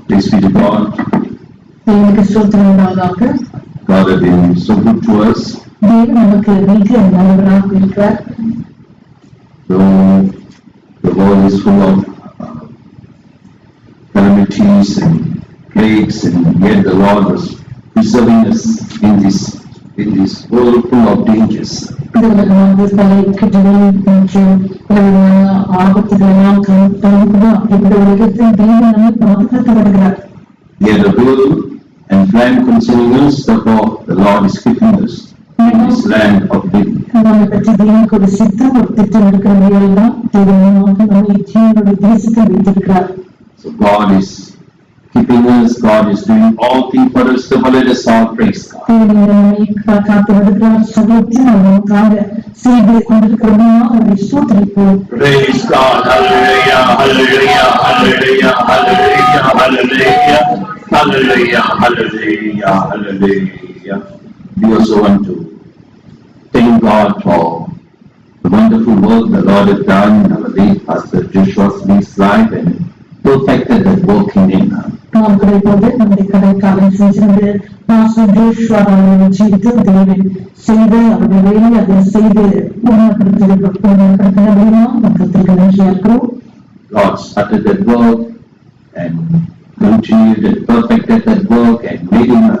Praise be to God. தேவனுக்கு ஸ்தோத்திரம் உண்டாவதாக. God has been so good to us. தேவன் நமக்கு மிக நல்லவராக இருக்கிறார். Though the world is full of calamities and plagues, and yet the Lord was preserving us in this world full of dangers. இந்த உலகமானது பல இக்கட்டுகள் மற்றும் பலவிதமான ஆபத்துகள் எல்லாம் காணப்படுகிறதா, இந்த உலகத்தில் தேவன் நம்மை பாதுகாத்து வருகிறார். Yet the will and plan concerning us, therefore the Lord is keeping us in this land of living. நம்மை பற்றி தேவனுக்கு ஒரு சித்தம், ஒரு திட்டம் இருக்கிறவர்கள் தான் தேவன் நம்மை ஜீவனுடைய தேசத்தில் வைத்திருக்கிறார். So God is keeping us, God is doing all things for us, therefore let us all praise God. தேவன் நம்மை காத்து வருகிறார், சகலத்தையும் நமக்காக செய்து கொண்டிருக்கிறோம். அவரை ஸ்தோத்திரிப்போம். Praise God, hallelujah, hallelujah, hallelujah, hallelujah, hallelujah, hallelujah, hallelujah, hallelujah. We also want to thank God for the wonderful work the Lord has done in our late Pastor Joshua Smith's life and perfected that work in him. நாம் கிடைப்பது நம்முடைய கடைக்காலம் சென்று pastor Joshua அவர்களை ஜீவித்து தேவன் செய்து அவருடைய வேலை அதை செய்து உணர்ந்திருக்கிறோம். God started that work and continued and perfected that work and made him a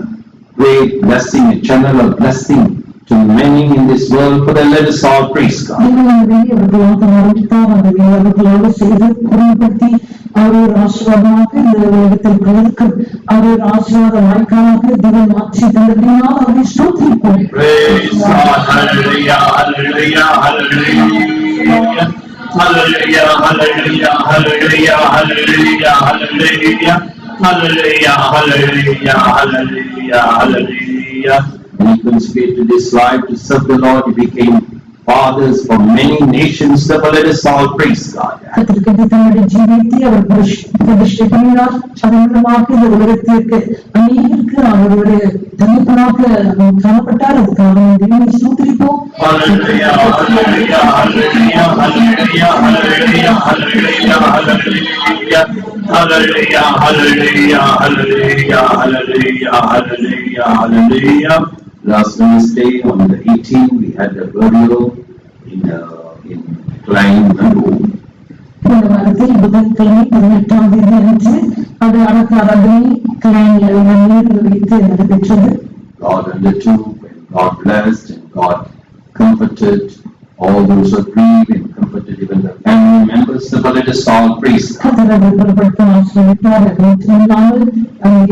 great blessing, a channel of blessing to many in this world. For that, let us all praise God. அவர் ஆசீர்வாதமாக இந்த உலகத்தில் பலருக்கு அவர் ஆசீர்வாத வாய்க்காலாக தேவன் மாற்றி தந்ததினால் அவரை ஸ்தோத்திரிப்போம். Praise God, hallelujah, hallelujah, hallelujah, hallelujah, hallelujah, hallelujah, hallelujah, hallelujah, hallelujah, hallelujah, hallelujah, hallelujah. When he consecrated his life to serve the Lord, he became fathers for many nations. Therefore, let us all praise God. தன்னுடைய ஜீவித்தை அவர் பிரதிஷ்டை பண்ணினார். அதன் மூலமாக இந்த உலகத்திற்கு அநேகருக்கு அவருடைய தகப்பனாக காணப்பட்டார். அதுக்காக தேவனை ஸ்தோத்திரிப்போம். Hallelujah, hallelujah, hallelujah, hallelujah, hallelujah, hallelujah, hallelujah, hallelujah, hallelujah, hallelujah, hallelujah, hallelujah, hallelujah. Last Wednesday on the 18th, we had a burial in Klein, Mandu. இந்த வாரத்தில் புதன்கிழமை 18ஆம் தேதி அன்று அது அடக்காரனை கிளைனில் வைத்து நடைபெற்றது. God undertook and God blessed and God comforted all those who grieved and comforted even the family members. So let us all praise God.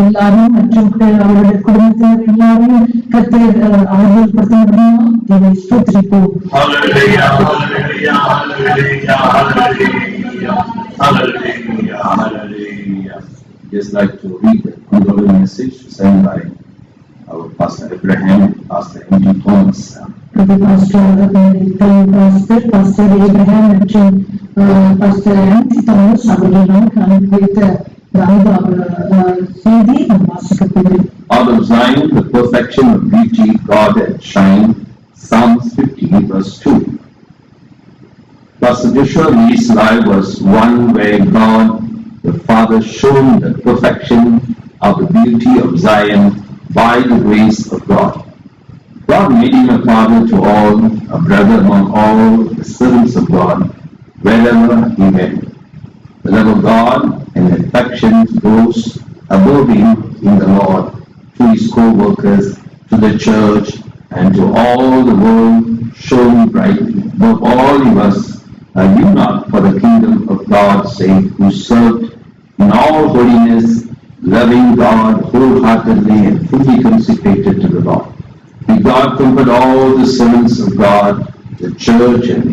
எல்லாரும் மற்றும் அவருடைய குடும்பத்தினர் எல்லாரும் கர்த்தர் அவர்கள் படுத்தினபடியா ஸ்தோத்திரிப்போம். Hallelujah, hallelujah, hallelujah, hallelujah, hallelujah, hallelujah. Just like to read the condolence message sent by our Pastor Abraham and Pastor Andy Thomas. Pastor Abraham மற்றும் Pastor Andy Thomas அவர்களும் அனுப்பித்த செய்தி நாம் வாசிக்கப்படுகிறது. Out of Zion, the perfection of beauty, God had shined. Psalms 50 verse 2. Pastor Joshua Lee's life was one where God the Father shone the perfection of the beauty of Zion by the grace of God. God made him a father to all, a brother among all the servants of God, wherever he went. The love of God and affection goes above him in the Lord, to his co-workers, to the church, and to all the world shone brightly. Above all he was a eunuch for the kingdom of God's sake, who served in all holiness, loving God wholeheartedly and fully consecrated to the Lord. May God comfort all the servants of God, the church, and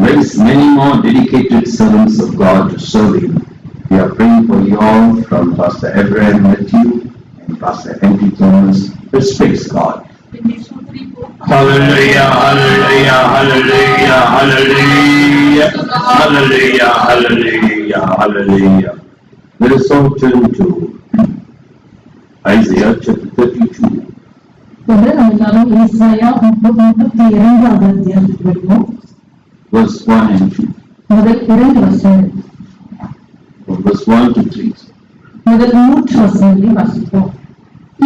raise many more dedicated servants of God to serve him. We are praying for you all from Pastor Abraham Matthew and Pastor Andy Thomas. Let's praise God. Hallelujah, hallelujah, hallelujah, hallelujah, hallelujah, hallelujah, hallelujah. Let us all turn to Isaiah chapter 32. Verse 1 and 2. verse 1 to 3. முதல் 3 வசனங்களை வாசிப்போம்.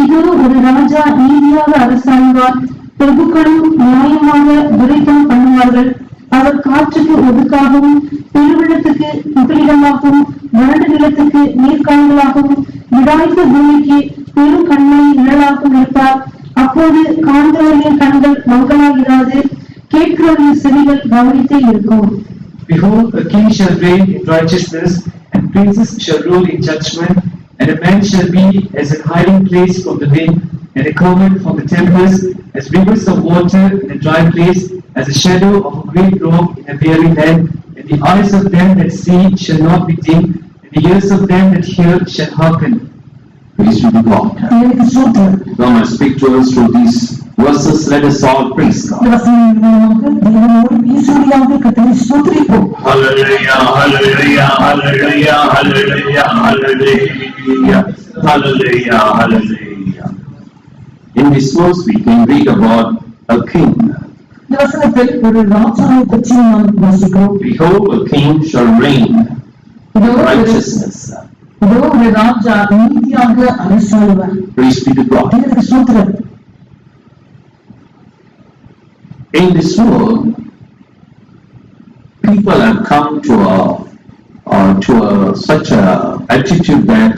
இதோ ஒரு ராஜா நீதியாக அரசாழ்வார், பிரபுக்களும் நியாயமாக துரைத்தனம் பண்ணுவார்கள். அவர் காற்றுக்கு ஒதுக்காகவும், பெருவெள்ளத்துக்கு புகலிடமாகவும், வறண்ட நிலத்துக்கு நீர்க்கால்களாகவும், விடாய்த்த பூமிக்கு பெரும் கண்ணை நிழலாகவும் இருப்பார். அப்போது காண்கிறவர்களின் கண்கள் மங்களாயிராது, கேட்கிறவர்களின் செவிகள் கவனித்தே இருக்கும். Behold, a king shall reign in righteousness, and princes shall rule in judgment, and a man shall be as a hiding place from the wind, and a covert from the tempest, as rivers of water in a dry place, as a shadow of a great rock in a weary land. And the eyes of them that see shall not be dim, and the ears of them that hear shall hearken. Praise be to God. எனக்கு ஸ்தோத்திரம். Now I speak to us through these verses. Let us all praise இந்த God. வசனங்கள் மூலமாக தேவனோடு பேசுவதாக கர்த்தரை ஸ்தோத்திரிப்போம். Hallelujah, hallelujah, hallelujah, hallelujah, hallelujah, hallelujah, hallelujah. In this verse we can read about a king. இந்த வசனத்தில் ஒரு ராஜாவை பற்றி நாம் வாசிக்கிறோம். Behold, a king shall reign இதோ in ஒரு righteousness. இதோ ஒரு ராஜா நீதியாக அரசாழ்வார். Praise be to God. எனக்கு ஸ்தோத்திரம். In this world, people have come to such a attitude that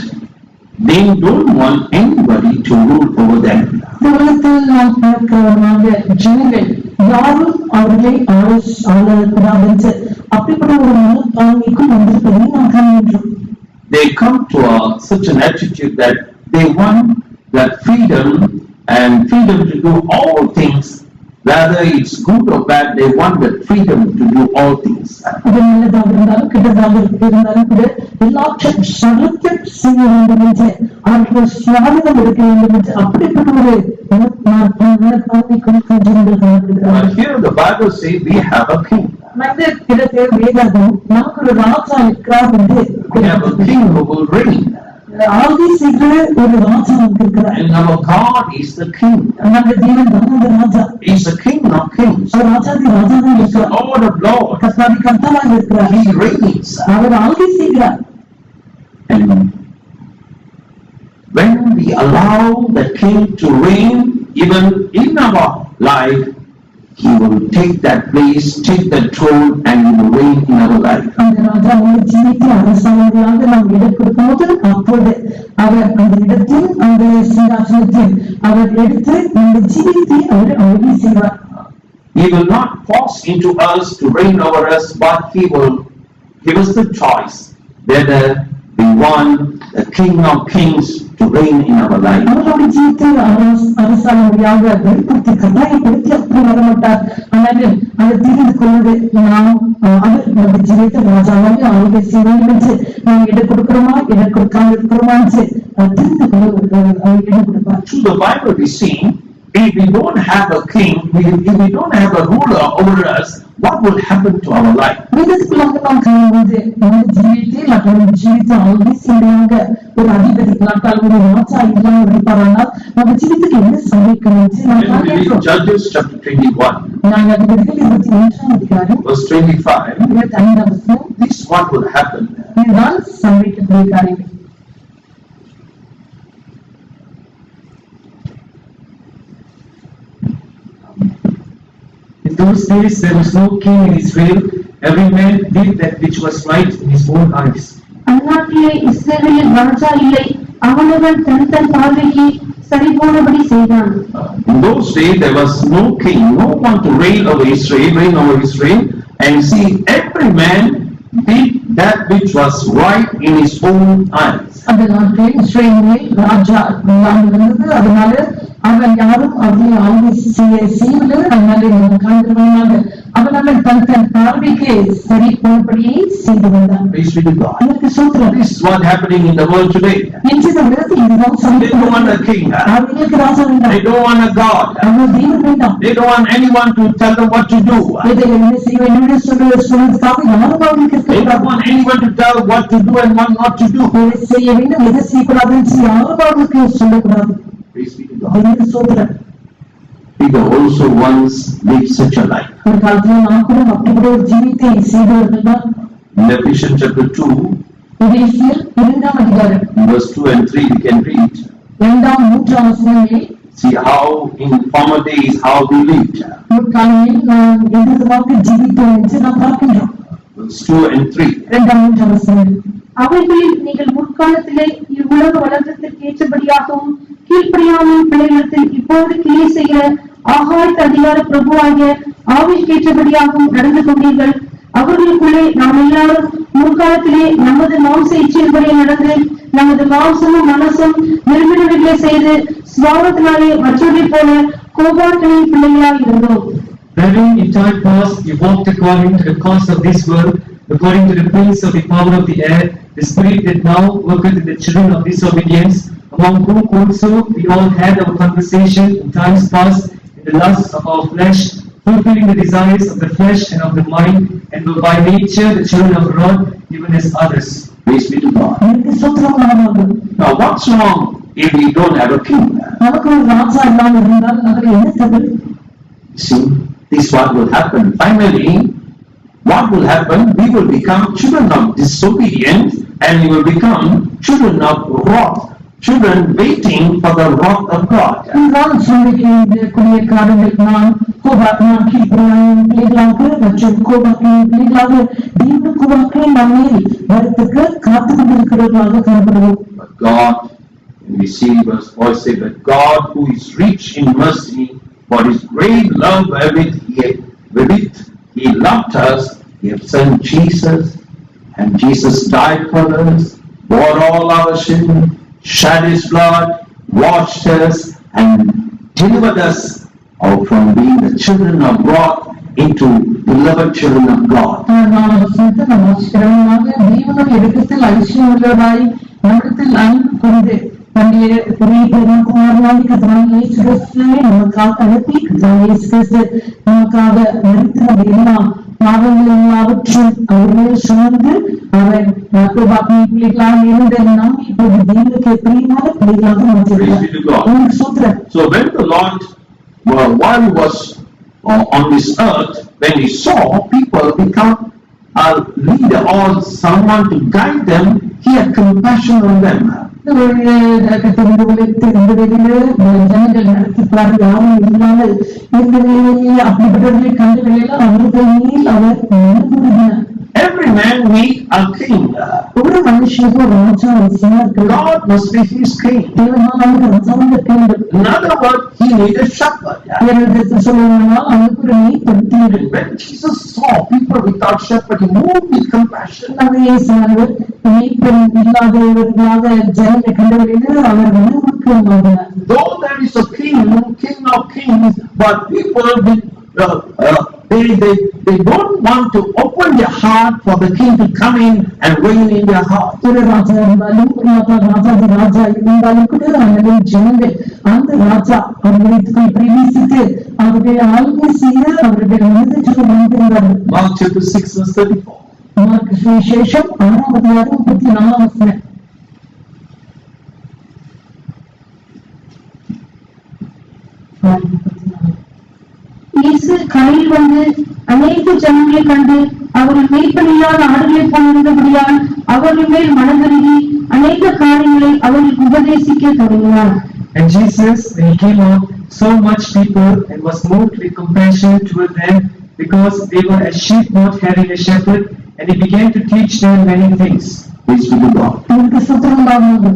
they don't want anybody to rule over them. இந்த உலகத்தில் நாம் பார்க்கிறவர்களாக ஜனங்கள் யாரும் அவர்களை ஆளக்கூடாது என்று அப்படிப்பட்ட ஒரு மனப்பான்மைக்கும் வந்திருப்பதை நாம் காண்கின்றோம். They come to such an attitude that they want that freedom and freedom to do all things, whether it's good or bad, they want that freedom to do all things. அது நல்லதாக இருந்தாலும் கெட்டதாக இருந்தாலும் கூட எல்லாற்றையும் சகலத்தை செய்ய வேண்டும் என்று அவர்கள் சுவாதம் இருக்க வேண்டும் என்று அப்படிப்பட்ட ஒரு மனப்பான்மைக்கும் ஜனங்கள் காணப்படுகிறார்கள். But here the Bible says we have a king. மற்ற இடத்தில் வேதாகம் நமக்கு ஒரு ராஜா இருக்கிறார் என்று We have a king who will reign. ஆதி செய்கிற ஒரு ராஜா நமக்கு இருக்கிறார். And our God is the king. நம்முடைய தேவன் தான் அந்த ராஜா. He is the king of kings. அவர் ராஜாதி ராஜாவாக He is the இருக்கிறார். Lord of lords. கர்த்தாதி கர்த்தாவாக இருக்கிறார். He reigns. அவர் ஆதி செய்கிறார். And when we allow the king to reign even in our life, he will take that place, take that throne, and he will reign in our life. அந்த ராஜாவை ஜீவித்து அரசாங்கங்களாக நாம் இடம் கொடுக்கும்போது அப்போது அவர் அந்த இடத்தில் அந்த சிங்காசனத்தில் அவர் எடுத்து அந்த ஜீவித்து அவர் ஆளுகை செய்வார். He will not force into us to reign over us, but he will give us the choice whether we want the King of Kings to reign in our life. அவருடைய ஜீவித்து அரசாங்கங்களாக வெளிப்படுத்தி கட்டாயப்படுத்தி அப்படி வரமாட்டார். ஆனால் அதை தெரிந்து கொள்வது நாம் அவர் நம்ம ஜீவித்த ராஜாவாக ஆளுகை செய்ய வேண்டும் என்று நாம் இடம் கொடுக்கிறோமா இடம் கொடுக்காம இருக்கிறோமா என்று தெரிந்து கொள்ள அவர் இடம் கொடுப்பார். Through the Bible we see, if we don't have a king, if we don't have a ruler over us, what will happen to our life? வேதத்துக்குள்ளாக நாம் காணும்போது நம்ம ஜீவித்து மற்றவங்க ஜீவித்து ஆளுகை செய்யறாங்க ஒரு அதிபதி நாட்டால் ஒரு ராஜா இல்லாம இருப்பாரானால் நம்ம ஜீவித்துக்கு என்ன சமைக்கணும் என்று நாம் When we read காண்கிறோம். Judges chapter 21, நாங்கள் அதிபதிகள் 21ஆம் அதிகாரம் verse 25, 25ஆம் வசனம் this is what will happen. இதுதான் சமைக்கக்கூடிய காரியம். In those days there was no king in Israel. Every man did that which was right in his own eyes. அந்நாட்டிலே இஸ்ரவேலில் ராஜா இல்லை, அவனவன் தன் தன் பார்வைக்கு சரிபோனபடி செய்தான். In those days there was no king, no one to reign over Israel, and see, every man did that which was right in his own eyes. அந்த நாட்டில் இஸ்ரவேலில் ராஜா இல்லாமல் இருந்தது. அதனால அவன் யாரும் அவனை ஆளுகை செய்யவில்லை. அதனால நம்ம காண்கிறவனாக அவன் தன் தன் பார்வைக்கு சரி போனபடியே செய்து வந்தான். Praise be to God. அதற்கு சோத்திரம். This is what happening in the world today. இன்று இந்த உலகத்தில் இதுதான் They don't want a king. அவர்களுக்கு ராஜா வேண்டாம். They don't want a God. அவங்க தெய்வம் வேண்டாம். They don't want anyone to tell them what to do. இதை என்ன செய்ய வேண்டும் என்று சொல்வதற்காக யாரும் அவர்களுக்கு They don't இருக்கிறார்கள். want anyone to tell what to do and what not to do. எதை செய்ய வேண்டும் எதை செய்யக்கூடாது என்று யாரும் அவர்களுக்கு சொல்லக்கூடாது. Praise be to God. அதற்கு சோத்திரம். Peter also once lived such a life. ஒரு காலத்தில் நாம் கூட அப்படிப்பட்ட ஒரு ஜீவித்தை செய்தவர்கள் தான். In Ephesians chapter 2, எபேசியர் 2ஆம் அதிகாரம் In verse 2 and 3 we can read. 2ஆம் 3ஆம் வசனங்களில் See how in former days how we lived. முற்காலங்களில் நாம் எதிர்பார்த்து ஜீவித்தோம் என்று நாம் பார்க்கின்றோம். Verse 2 and 3. 2ஆம் 3ஆம் வசனம். அவைகளில் நீங்கள் முற்காலத்திலே இவ்வுலக வளர்ந்ததற்கு ஏற்றபடியாகவும் கீழ்ப்படியாமல் பிள்ளைகளிடத்தில் இப்போது கிளை செய்கிற ஆகாயத்து அதிகார பிரபுவாகிய ஆவிற்கேற்றபடியாகவும் நடந்து கொண்டீர்கள். அவர்களுக்குள்ளே நாம் எல்லாரும் முற்காலத்திலே நமது மாம்ச இச்சையின்படி நடந்து நமது மாம்சமும் மனசும் விரும்பினவைகளை செய்து சுபாவத்தினாலே மற்றவர்களைப் போல கோபாக்களின் பிள்ளைகளாய் இருந்தோம். Wherein in time past you walked according to the course of this world, according to the prince of the power of the air, the spirit that now worketh in the children of disobedience, among whom also we all had our conversation in times past in the lusts of our flesh, fulfilling the desires of the flesh and of the mind, and were by nature the children of wrath, even as others. Praise be to God. எனக்கு ஸ்தோத்திரம் உண்டாவதாக. Now what's wrong if we don't have a king? நமக்கு ஒரு ராஜா இல்லாமல் இருந்தால் அதில் என்ன தவறு? See, this is what will happen. Finally, what will happen? We will become children of disobedience and we will become children of wrath. Children waiting for the wrath of God. இதுதான் சூழ்நிலைக்குரிய காரணங்கள். நாம் கீழ்ப்படியாமையின் பிள்ளைகளாக மற்றும் கோபாக்கின் பிள்ளைகளாக தேவனுடைய கோபாக்களை நாம் மேல் வரத்துக்கு காத்துக் கொண்டிருக்கிறவர்களாக காணப்படுவோம். But God, when we see verse 4 say, but God who is rich in mercy, for his great love wherewith he loved us, he has sent Jesus, and Jesus died for us, bore all our sin, shed his blood, washed us, and delivered us out from being the children of wrath into beloved children of God. நாம் சொந்த நமஸ்காரமாக தேவனுடைய இடத்தில் ஐஸ்வர்யம் உள்ளவராய் நம்மிடத்தில் அன்பு கொண்டு நம்முடைய குமாரனாகிய கர்த்தராகிய இயேசு கிறிஸ்துவை நமக்காக அனுப்பி கர்த்தராகிய இயேசு கிறிஸ்து நமக்காக மரித்து நம்முடைய எல்லா பாவங்கள் எல்லாவற்றும் அவர் மேல் சுமந்து அவர் கோபாக்கின் பிள்ளைகளாக இருந்த நாம் இப்போது தேவனுக்கு பிரியமான பிள்ளைகளாக மாற்றியிருக்கிறார். உங்களுக்கு ஸ்தோத்திரம். So when the Lord, while he was on this earth, when he saw people become a leader or someone to guide them, he had compassion on them. ஜனங்கள் நடத்திப்பார்கள் யாரும் இல்லாமல் அப்படிப்பட்டவர்களை கண்டுகளில் அவர்கள் மேல் அவர் மனதுருகினார். Every man need a king. ஒரு மனுஷனுக்கு ஒரு ராஜா அவசியமா இருக்கிறார். God must be his king. தேவனால் அவனுக்கு ராஜாவாக இருக்க வேண்டும். In other words, he needed a shepherd. சொல்லணும்னா அவனுக்கு ஒரு மேய்ப்பன் தேவை. When Jesus saw people without shepherd, he moved with compassion. மேய்ப்பன் இல்லாதவர்களாக ஜனங்களை கண்டவர்கள் அவர் மனதுருக்கமாகினார். Though there is a king of kings, but people they don't want to open their heart for the king to come in and reign in their heart. ஒரு ராஜா இருந்தாலும் ராஜா இருந்தாலும் கூட அவர்கள் ஜனங்கள் அந்த ராஜா அவர்களுக்கு பிரவேசித்து அவர்கள் ஆளுகை செய்ய அவர்கள் மனதிற்கு வந்திருந்தார்கள். Mark chapter 6 verse 34. மார்க்கு சுவிசேஷம் 6ஆம் அதிகாரம் 34ஆம் வசனம். இயேசு கரையில் வந்து அநேக ஜனங்களை கண்டு அவர்கள் மேய்ப்பன் இல்லாத ஆடுகளைப் போலிருந்தபடியால் அவர்கள் மேல் மனதுருகி அநேக காரியங்களை அவர்களுக்கு உபதேசிக்க தொடங்கினார். And Jesus, when he came out, saw much people and was moved with compassion toward them, because they were as sheep not having a shepherd, and he began to teach them many things. Praise be to God. உங்களுக்கு சுத்தம் உண்டாகுது.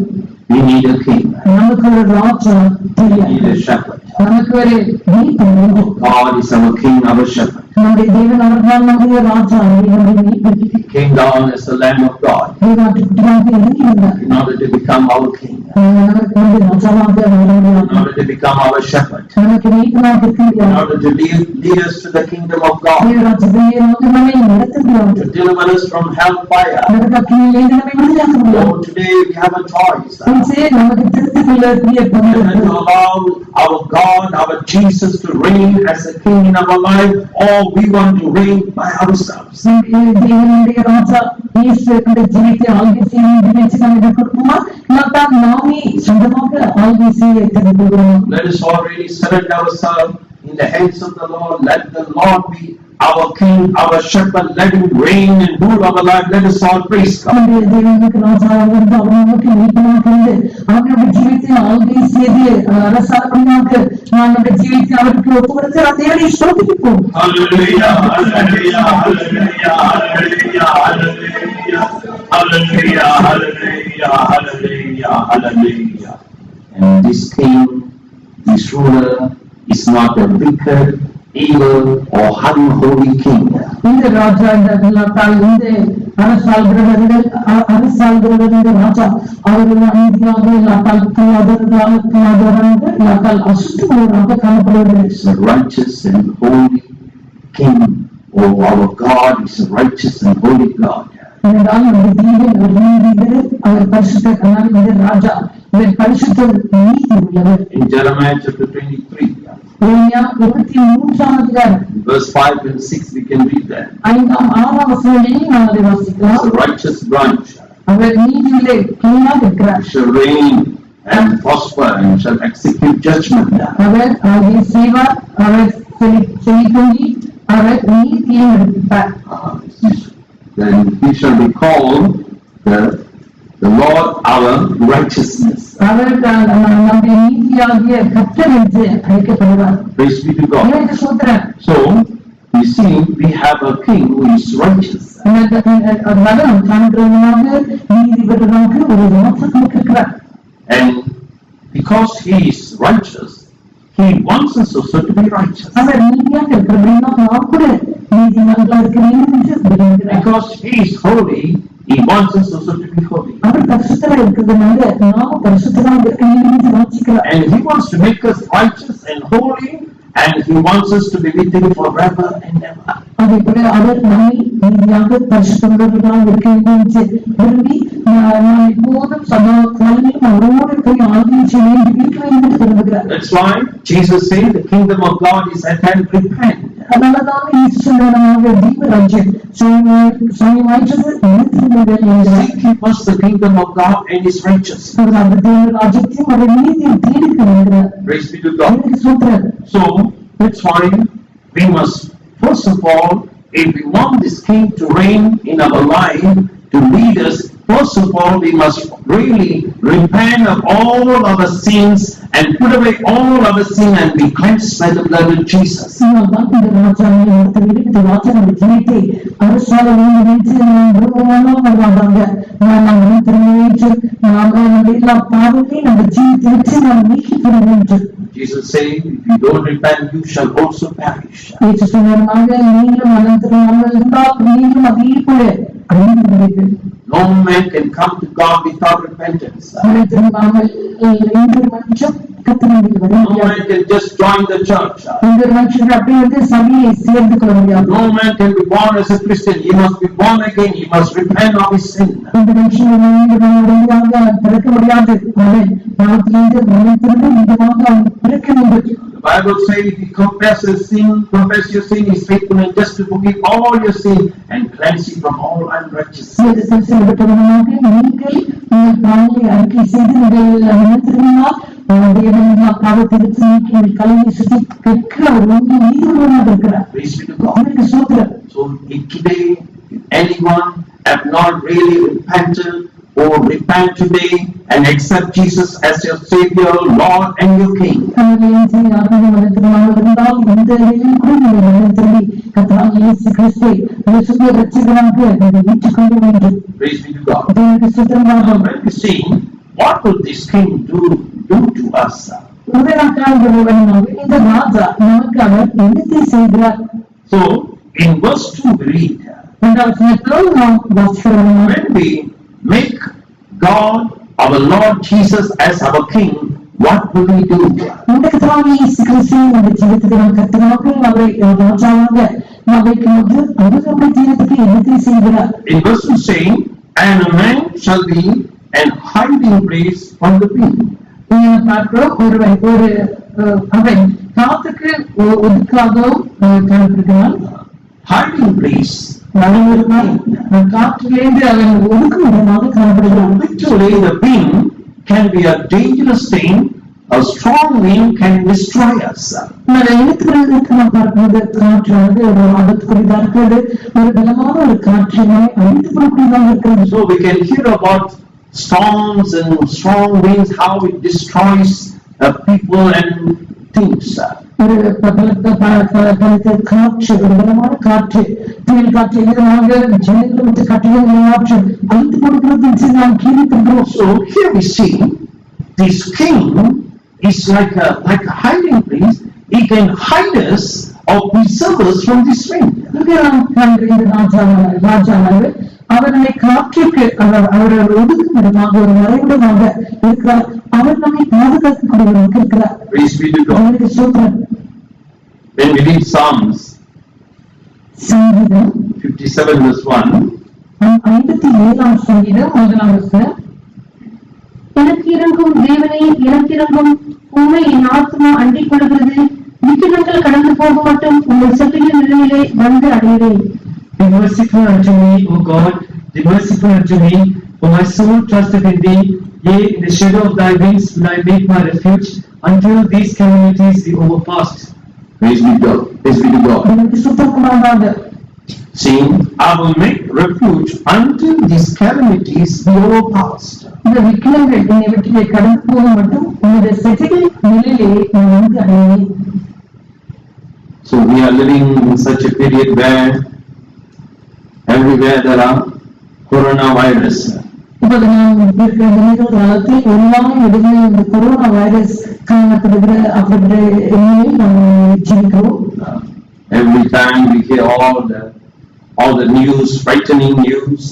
We need a king. நமக்கு ஒரு ராஜா We தெரியாது. need a shepherd. நமக்கு ஒரு மேய்ப்பன் வேண்டும். God is our king, our shepherd. நம்முடைய தேவன் அவர்கள் நம்முடைய ராஜா நம்முடைய மேய்ப்பன். He came down as the Lamb of God தேவாட்டுக்குட்டியாக இறங்கி வந்தார். in order to become our king, நமக்கு வந்து ராஜாவாக வர in முடியாது. order to become our shepherd, நமக்கு மேய்ப்பனாக இருக்க in முடியாது. order to lead us to the kingdom of God, தேவராஜ்யத்திலே நமக்கு நம்மை நடத்த முடியாது. to deliver us from hellfire. நரகத்திலே நம்மை விடுதலையாக்க முடியாது. Oh, today we have a choice. நமக்கு திருத்திக் கொள்ளக்கூடிய பங்கு Whether to allow our God, our Jesus to reign as a king in our life, or we want to reign by ourselves. தேவனுடைய ராஜா இயேசு ஜீவித்தை ஆள்கை செய்ய நினைச்சு நம்ம கொடுக்குமா இல்லாதான் நாமே சொந்தமாக ஆள்கை செய்ய தெரிந்துகிறோம். Let us already surrender ourselves in the hands of the Lord. Let the Lord be our King, our Shepherd, let Him reign and rule our life. Let us all praise God. நம்முடைய தேவனுக்கு ராஜாவாக இருந்து அவர் நமக்கு மீட்பனாக இருந்து அவருடைய ஜீவித்தை ஆளுகை செய்து அரசாங்கமாக நான் நம்முடைய ஜீவித்தை அவருக்கு ஒப்பு கொடுத்து அந்த தேவனை ஸ்தோத்திரிப்போம். Hallelujah, hallelujah, hallelujah, hallelujah, hallelujah, hallelujah, hallelujah, hallelujah, hallelujah. And this king, this ruler is not a wicked, evil or unholy king. இந்த ராஜா இந்த அரசாள்கிறவர்கள் இந்த ராஜா அவர்கள் அநீதியாக இல்லாட்டால் இல்லாட்டால் அசுத்தமாக காணப்படுவதில்லை. Is a righteous and holy king. Oh, our God is a righteous and holy God. என்றால் நம்முடைய தேவன் ஒரு நீதிபதி, அவர் பரிசுத்தர். ஆனால் இந்த ராஜா இவர் பரிசுத்தர், நீதி உள்ளவர். In Jeremiah chapter 23, எரேமியா 23ஆம் அதிகாரம் verse 5 and 6, we can read that. 5ஆம் 6ஆம் வசனங்களில் நாம் அதை வாசிக்கலாம். It's a righteous branch. அவர் நீதியிலே கிளையாக இருக்கிறார். Shall reign and prosper and shall execute judgment. அவர் அதை செய்வார், அவர் செழித்தோங்கி அவர் நீதியை நடப்பிப்பார். Then he shall be called the Lord our righteousness. அவர் நம்முடைய நீதியாகிய கர்த்தர் என்று அழைக்கப்படுவார். Praise be to God. So you see, we have a king who is righteous. And because he is righteous, he wants us also to be righteous. Because he is holy, he wants us also to be holy. And he wants to make us righteous and holy, and he wants us to be with him forever and ever. அவர் நம்மை நீதியாக பரிசுத்தமுள்ளவர்களாக இருக்க வேண்டும் என்று விரும்பி நாம் எப்போதும் சதா காலங்களிலும் அவரோடு போய் ஆளுகை செய்ய இருக்க வேண்டும் என்று விரும்புகிறார். That's why Jesus said the kingdom of God is at hand, repent. அதனால்தான் இயேசு சொன்னார், தேவராஜ்யம் சமீபமாயிற்று, திரும்புங்கள் என்றார். Seek ye first the kingdom of God and his righteousness. அந்த தேவராஜ்யத்தையும் அவர் நீதியையும் தேடுங்கள் என்றார். Praise be to God. சூத்திரன். So that's why we must, first of all, if we want this king to reign in our life, to lead us, first of all, we must really repent of all our sins and put away all our sin and be cleansed by the blood of Jesus. Jesus said, if you don't repent, you shall also perish. No man can come to God without repentance. No man can just join the church. No man can be born as a Christian. He must be born again. He must repent of his sin. The Bible says, if you confess your sin, he is faithful and just to forgive all your sin and cleanse you from all unrighteousness. Praise be to God. So if today, if anyone have not really repented or repent today and accept Jesus as your Savior, Lord and your King, praise be to God. When we see, what will this King do to us? So in verse 2 we read, when we make God, our Lord Jesus, as our King, what will we do? In verse 2 saying, and a man shall be an hiding place from the wind. Hiding place. Literally, the wind can be a dangerous thing a strong wind can destroy us. நான் எழுத்துக்களுக்கு நாம் பார்க்கும்போது காற்று வந்து ஒரு ஆபத்துக்குரியதா இருக்கிறது, ஒரு பலமான ஒரு காற்று நம்மை அழித்து போடக்கூடியதாக இருக்கிறது. So we can hear about storms and strong winds, how it destroys people and things. ஒரு காற்று, ஒரு பலமான காற்று, புயல் காற்று எதிராக ஜனங்களை விட்டு கட்டிடம் காற்று அழித்து கொடுக்கிறது நாம் கேள்விப்படுகிறோம். So here we see this king is like a hiding place. He can hide us or preserve us from this wind. இங்கே நாம் காண்கிற இந்த ராஜாவானவர் அவர்களை காற்றுக்கு அவர்கள் ஒதுக்கும் இடமாக ஒரு மறைவிடமாக இருக்கிறார். அவர் நம்மை பாதுகாக்கக்கூடியவராக இருக்கிறார். Praise be to God. அவருக்கு ஸ்தோத்திரம். When we read Psalms சங்கீதம் 57 verse 1, 57 சங்கீதம் 1 வசனம், எனக்கு இறங்கும் தேவனே, எனக்கு இறங்கும், உம்மை என் ஆத்மா அண்டிக் கொள்கிறது. விக்கிரங்கள் கடந்து போக மட்டும் உங்கள் செப்பிலின் நிலையிலே வந்து அடைகிறேன். Be merciful unto me, O God, be merciful unto me, for my soul trusteth in thee. Yea, in the shadow of thy wings will I make my refuge, until these calamities be overpast. praise be to God. Praise be to God. அவருக்கு சுத்தமாக See, I will make refuge until these calamities be overpast. இந்த விக்கிரங்கள் என்னை விட்டு கடந்து போக மட்டும் உங்களுடைய settle நிலையிலே நான் வந்து அடைவேன். So we are living in such a period where everywhere there are coronavirus. இப்போது நாம் இருக்கிற நிகழ்காலத்தில் எல்லா இடங்களிலும் இந்த கொரோனா வைரஸ் காணப்படுகிற அப்படின்ற நிலையில் நாம் ஜீவிக்கிறோம். Every time we hear all the news, frightening news,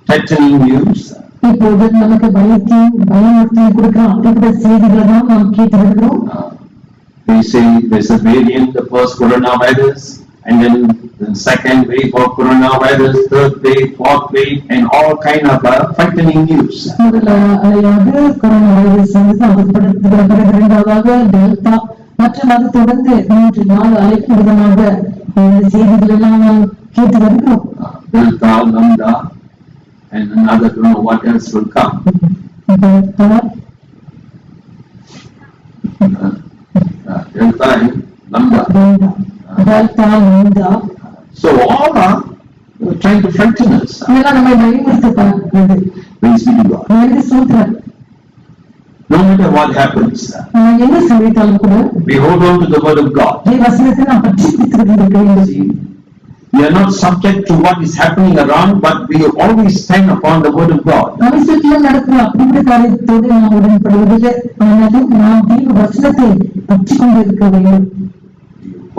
threatening news. இப்போது நமக்கு பயமுறுத்தி கொடுக்கிற அப்படிப்பட்ட செய்திகளை தான் நாம் கேட்டு வருகிறோம். They say there's a variant, the first coronavirus, and then the second wave of coronavirus, third wave, fourth wave, and all kind of frightening news. முதல்ல அலையாக கொரோனா வைரஸ் வந்து அதுக்கு இரண்டாவதாக டெல்டா, மற்றும் அது தொடர்ந்து 3-4 அலைக்கு விதமாக இந்த செய்திகள் எல்லாம் நாம் கேட்டு வருகிறோம். Delta, Lambda, and another, don't know what else will come. Delta, Delta and Lambda. Delta, lambda, So all are trying to frighten us. இதெல்லாம் நம்மை பயமுறுத்த பார்க்கிறது. Praise be to God. எனக்கு சொல்றேன், No matter what happens, நான் என்ன சொல்லிட்டாலும் கூட we hold on to the word of God. வசனத்தை நான் பற்றி பிடித்திருக்கிறேன். See, we are not subject to what is happening around, but we always stand upon the word of God. நம்ம சுற்றிலும் நடக்கிற அப்படின்ற காரியத்தோடு நாம் உடன்படுவதில்லை. ஆனாலும் நாம் தேவ வசனத்தை பற்றி கொண்டிருக்க வேண்டும்.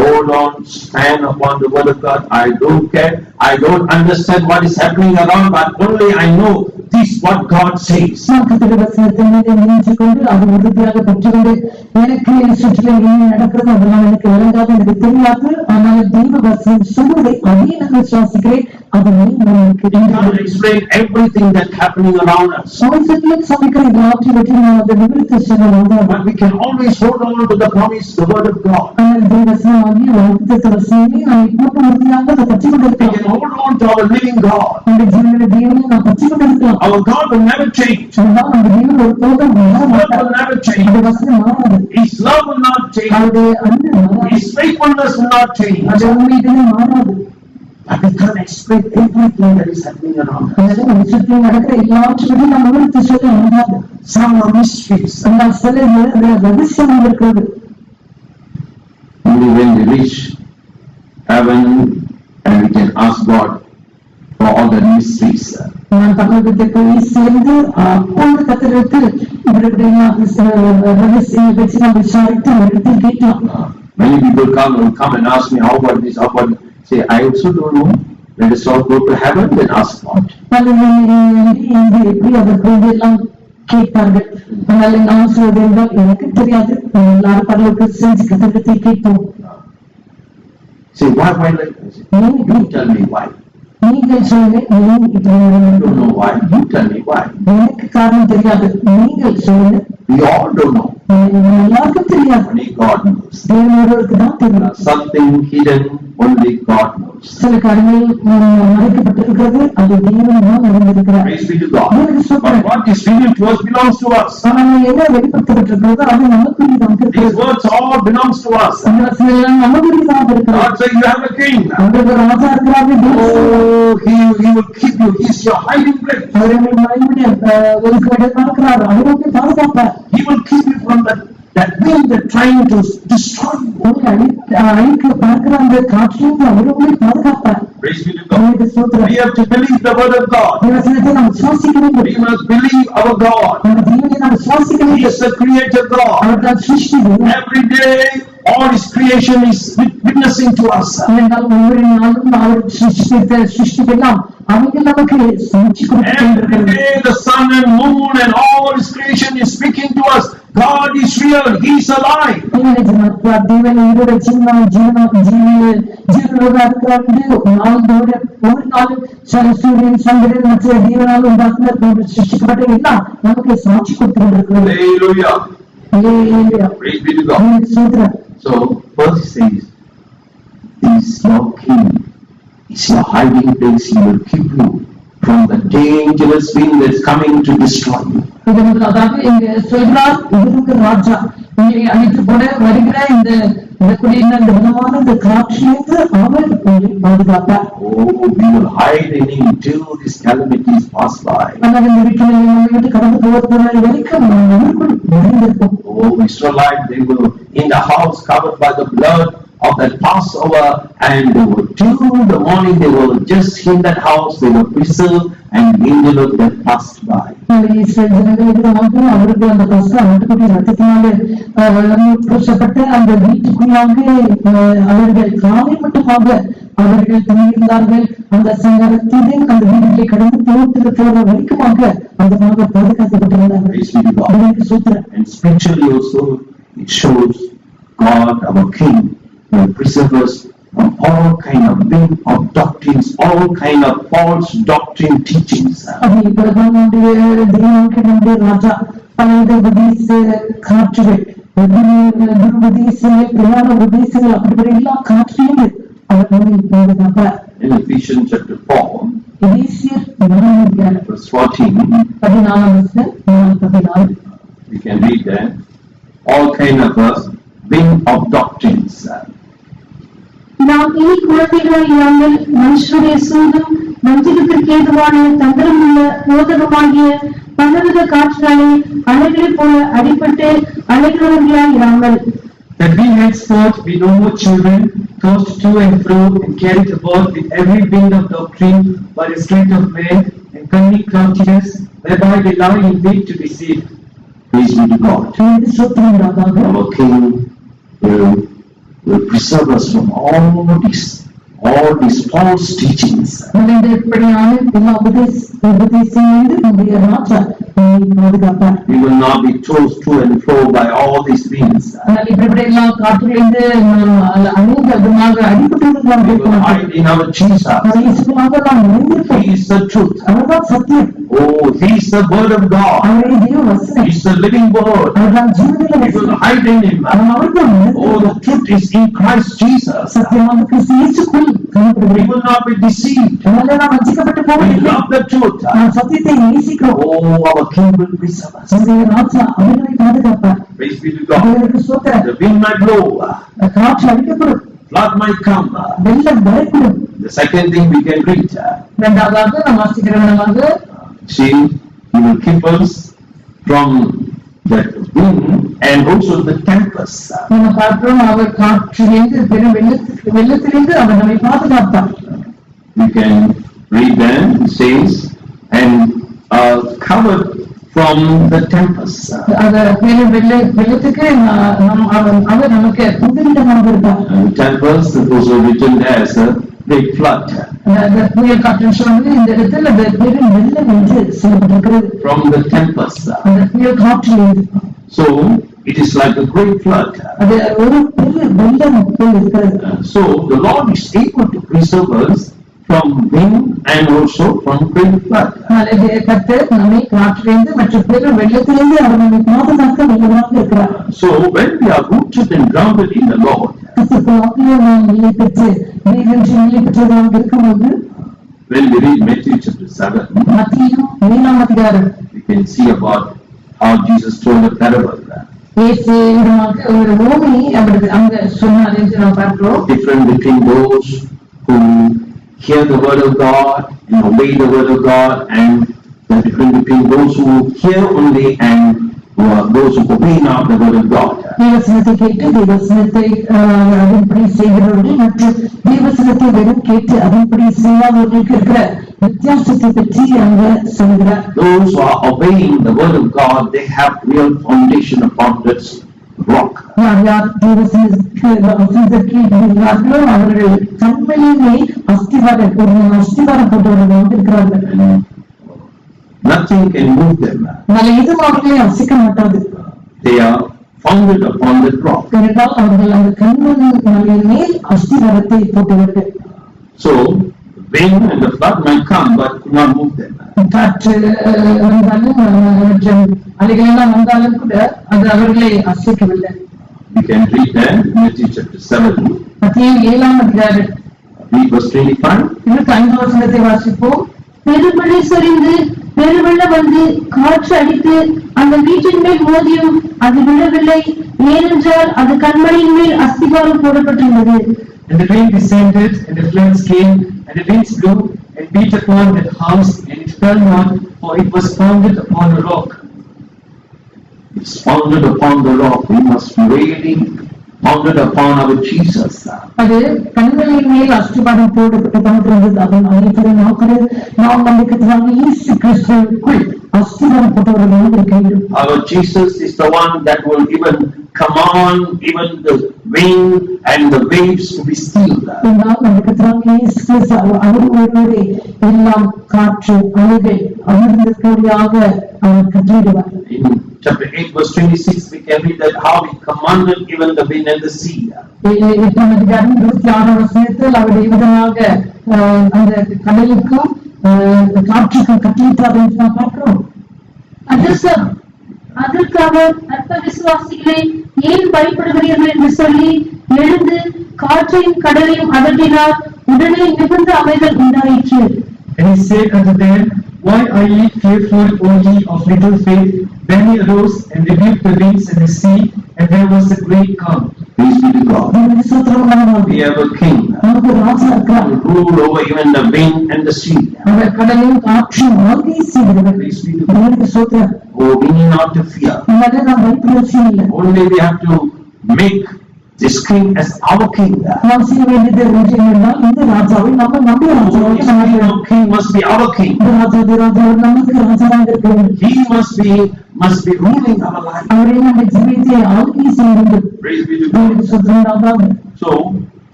Hold on, stand upon the word of God. I don't care. I don't understand what is happening around, but only I know this what God says. நாம் கர்த்தருடைய வசனத்தின் மீது நின்று கொண்டு அதை உறுதியாக பற்றிக்கொண்டு எனக்கு என் சுற்றிலும் என்ன நடக்கிறது அதெல்லாம் எனக்கு விளங்காது, எனக்கு தெரியாது. ஆனால் தேவ வசனம் சொல்வதை அதே நான் விசுவாசிக்கிறேன். அதனை We can't explain everything that's happening around us, சமைக்கிற எல்லாவற்றை பற்றி நாம் அதை விவரித்து சொல்ல, but we can always hold on to the promise, the word of God. ஆனால் தேவ வசனமாகிய வாக்குத்தத்த வசனமே நாம் இப்போது உறுதியாக அதை பற்றி We கொண்டிருக்கிறோம். can hold on to our living God. அந்த ஜீவனுடைய தேவனை நாம் பற்றி கொண்டிருக்கிறோம். Our God will never change. அதுதான் அந்த தேவன் ஒரு போதும் மாற His word மாட்டார். will never அந்த change. வசனம் மாறாது. His love will not change. அவருடைய அன்பு மாறாது. His faithfulness will not change. அது உண்மையிலே மாறாது. But we can't explain everything that is happening around us. அதனால நம்ம சுற்றி நடக்கிற எல்லாவற்றையும் நம்ம விவரித்து சொல்ல முடியாது. Some are mysteries. அந்த சில ரகசியம் இருக்கிறது. Only when we reach heaven and we can ask God for all the mysteries. நான் பகவத்தை போய் சேர்ந்து அப்போது கத்திரத்தில் இவருடைய ரகசியம் வச்சு நம்ம விசாரித்து அவரிடத்தில் கேட்டோம். Many people will come and ask me, how about this, how about this? Say, I also don't know. Let us all go to heaven, then ask God. இங்கு எப்படி அவர்கள் எல்லாம் கேட்பார்கள். அதனால நான் சொல்வது என்றால் எனக்கு தெரியாது. எல்லாரும் பரலோக செஞ்சு கத்திரத்தை கேட்போம். Say, why like this? You tell me why. நீங்கள் சொல்லுங்க. I don't know why. You tell me why. எனக்கு காரணம் தெரியாது. நீங்கள் சொல்லுங்க. We all don't know. எல்லாருக்கும் தெரியாது. Only God knows. தேவனுக்கு தான் தெரியும். Something hidden, only God knows. சில காரியங்கள் மறைக்கப்பட்டிருக்கிறது, அது தேவனால் அறிந்திருக்கிறார். Praise be to God. But what is revealed to us belongs to us. ஆனால் என்ன வெளிப்படுத்தப்பட்டிருக்கிறதோ அது நமக்குரியதாக These இருக்கிறது. words all belongs to us. அந்த வசனங்கள் நமக்குரியதாக இருக்கிறது. God said, you have a king. அவருக்கு ராஜா இருக்கிறார்கள். Oh, he will keep you. He's your hiding place. அவர் உங்களை மறைவிட ஒதுக்க இடமா இருக்கிறார். அவர் உங்களை பாதுகாப்பார். He will keep you from that wind that trying to destroy you. உங்களை அழிக்க பார்க்கிற அந்த காற்றிலிருந்து அவர் உங்களை பாதுகாப்பார். Praise be to God. அவருக்கு ஸ்தோத்திரம். We have to believe the word of God. இந்த வசனத்தை நாம் விசுவாசிக்க வேண்டும். We must believe our God. நம்ம தேவனை நாம் விசுவாசிக்க He வேண்டும். is the creator God. அவர் தான் சிருஷ்டி தேவன். Every day, all his creation is witnessing to us. ஏனென்றால் ஒவ்வொரு நாளும் அவர் சிருஷ்டிப்பெல்லாம் அவைகள் நமக்கு சாட்சி கொடுத்து Every கொண்டிருக்கிறது. day, the sun and moon and all his creation is speaking to us. God is real. He is alive. தேவன் உங்களோட ஜீவனோட இருக்கிறார். நாளோட ஒரு நாளும் சூரியன் சந்திரன் மற்ற தேவனால் உண்டாக்குன சிருஷ்டிக்கப்பட்ட எல்லாம் நமக்கு சாட்சி கொடுத்து கொண்டிருக்கிறது. Hallelujah. Hallelujah. Praise be to God. அவருக்கு ஸ்தோத்திரம். So, first says, is your king. Is your hiding place. He will keep you from the dangerous wind that's coming to destroy you. அதாவது இங்க சொல்றார், இவருக்கு ராஜா இங்கே அழைத்து போட வருகிற இந்த குடியின இந்த விதமான இந்த காற்றிலிருந்து அவர் உங்களை பாதுகாப்பார். Oh, we will hide in him till these calamities pass by. ஆனால் இந்த வீட்டில் நம்ம வீட்டு கடந்து போவது வரைக்கும் நாம் அவருக்குள் மறைந்திருப்போம். Oh, Israelite, they will in the house covered by the blood of that Passover, and they will till the morning they will just in that house they will preserve and angel of death passed by. இஸ்ரவேல் ஜனங்களுக்கு மாத்திரம் அவருக்கு அந்த கஷ்டம் ஆட்டுக்குட்டி ரத்தத்தினாலே பூசப்பட்ட அந்த வீட்டுக்குள்ளாக அவர்கள் காலை மட்டுமாக அவர்கள் தங்கியிருந்தார்கள். அந்த சங்கரத்திலே அந்த வீட்டிலே கடந்து போட்டு போற வரைக்குமாக அந்த மகள் பாதுகாக்கப்பட்டிருந்தார்கள். அவருக்கு சூத்திரம். And spiritually also it shows God our King will preserve us from all kind of wind of doctrines, all kind of false doctrine teachings. அது இப்பதான் நம்முடைய ராஜா பழைய உபதேச காற்றுகள் உபதேசங்கள் பிரயாண உபதேசங்கள் அப்படிப்பட்ட எல்லா காற்றிலும் அவர் நம்மை பாதுகாப்பார். In Ephesians chapter 4, எபேசியர் 4 verse 14, 14 we can read that all kind of wind of doctrines. நாம் இனி குழந்தைகளாய் இல்லாமல் மனுஷருடைய சூதும் வஞ்சகத்திற்கு ஏதுவான தந்திரமுள்ள போதகமாகிய பலவித காற்றாலே அலைகளைப் போல அடிபட்டு அலைகிறவர்களாய் இராமல், That we henceforth be no more children, tossed to and fro and carried about with every wind of doctrine by the strength of men and cunning craftiness, whereby they lie in wait to deceive. Praise be to God. Our King will preserve us from all these false teachings. We will not be tossed to and fro by all these things. We will hide in our Jesus. He is the truth. Oh, He is the word of God. He is the living word. We will hide in Him. Oh, the truth is in Christ Jesus. We will not be deceived. We love the truth. Oh, our King will preserve us. Praise be to God. The wind might blow, flood might come. The second thing we can read, see, He will keep us from that wind and also the tempest. We can read them, it says, and covered from the tempest. Tempest is also written as a great flood. From the tempest. So it is like a great flood. So the Lord is able to preserve us from wind and also from great flood. So when we are rooted and grounded in the Lord, when we read Matthew chapter 7, மத்தேயு 7ஆம் அதிகாரம் we can see about how Jesus told a parable there. இயேசு விதமாக ஒரு ஓமையை அவருக்கு அங்க சொன்னார் என்று நாம் பார்க்கிறோம். Different between those who hear the word of God and obey the word of God, and the difference between those who hear only and those who obey not the word of God. தேவசனத்தை கேட்டு தேவசனத்தை அதன்படி செய்கிறவர்கள் மற்றும் தேவசனத்தை வெறும் கேட்டு அதன்படி செய்யாதவர்களுக்கு இருக்கிற வித்தியாசத்தை பற்றி அங்க சொல்கிறார். Those who are obeying the word of God, they have real foundation upon this rock. யார் யார் தேவசனத்தை கேட்கிறார்களோ அவர்கள் தன்மையிலே அஸ்திவாரம் போன்றவர்களாக இருக்கிறார்கள். Nothing can move them. எதுவும் அவர்களை அசைக்க மாட்டாது. They are founded upon the rock. ஏனென்றால் அவர்கள் அந்த கண்மலையின் மலையின் மேல் அஸ்திவாரத்தை போட்டவர்கள். So wind and the flood might come, but could not move them. காற்று வந்தாலும் மற்றும் அலைகளெல்லாம் வந்தாலும் கூட அது அவர்களை அசைக்கவில்லை. We can read that in Matthew chapter 7. மத்தேயு 7ஆம் அதிகாரம் Read verse 25. 25 வசனத்தை வாசிப்போம். பெருமழை சொரிந்து பெருவெள்ளம் வந்து காற்று அடித்து அந்த வீட்டின் மேல் மோதியும் அது விழவில்லை, ஏனென்றால் அது கண்மலையின் மேல் அஸ்திவாரம் போடப்பட்டுள்ளது. And the rain descended, and the floods came, and the winds blew and beat upon that house, and it fell not, for it was founded upon a rock. It's founded upon the rock. We must really founded upon our Jesus. அது கண்மலையின் மேல் அஸ்திவாரம் போடப்பட்டிருந்தது. அதன் அனைத்து நாட்களில் நாம் நம்பிக்கையாக இயேசு கிறிஸ்துவுக்குள் அஸ்திவாரம் போட்டவர்களாக இருக்க வேண்டும். Our Jesus is the one that will even command even the wind and the waves to be still. நாம் நம்பிக்கையாக இயேசு கிறிஸ்து அவர்களோடு எல்லாம் காற்று அலைகள் அமர்ந்திருக்கிறவர்களாக அவர் கட்டளையிடுவார். In chapter 8 verse 26 we can read that how he commanded even the wind and the sea. 8ஆம் அதிகாரம் 26ஆம் வசனத்தில் அவர் விதமாக அந்த கடலுக்கும் காற்றுக்கும் கட்டளையிட்டார் என்று நாம் பார்க்கிறோம். அதற்கு அவர் அற்ப விசுவாசிகளே ஏன் பயப்படுகிறீர்கள் என்று சொல்லி எழுந்து காற்றையும் கடலையும் அதட்டினார், உடனே மிகுந்த அமைதல் உண்டாயிற்று. And he said unto them, Why are ye fearful, O ye of little faith? Then he arose and rebuked the winds and the sea, and there was a great calm. Praise be to God. We have a king நமக்கு ராஜா இருக்கிறார். who rule over even the wind and the sea. அவர் கடலையும் காற்றையும் ஆளுகை செய்கிறவர். Praise be to God. தேவனுக்கு ஸ்தோத்திரம். Oh, we need not to fear. நம்மள நாம் பயப்பட அவசியம் இல்லை. Only we have to make this king as our king. நாம் செய்ய வேண்டியது ஒன்று என்னவென்றால் இந்த ராஜாவை நம்ம நம்பிய ராஜாவை This king must be our king. இந்த ராஜாவை நமக்கு ராஜாவாக இருக்க வேண்டும். He must be ruling our life. அவரை நம்ம ஜீவித்தை ஆளுகை செய்ய வேண்டும். Praise be to God. தேவனுக்கு ஸ்தோத்திரம். So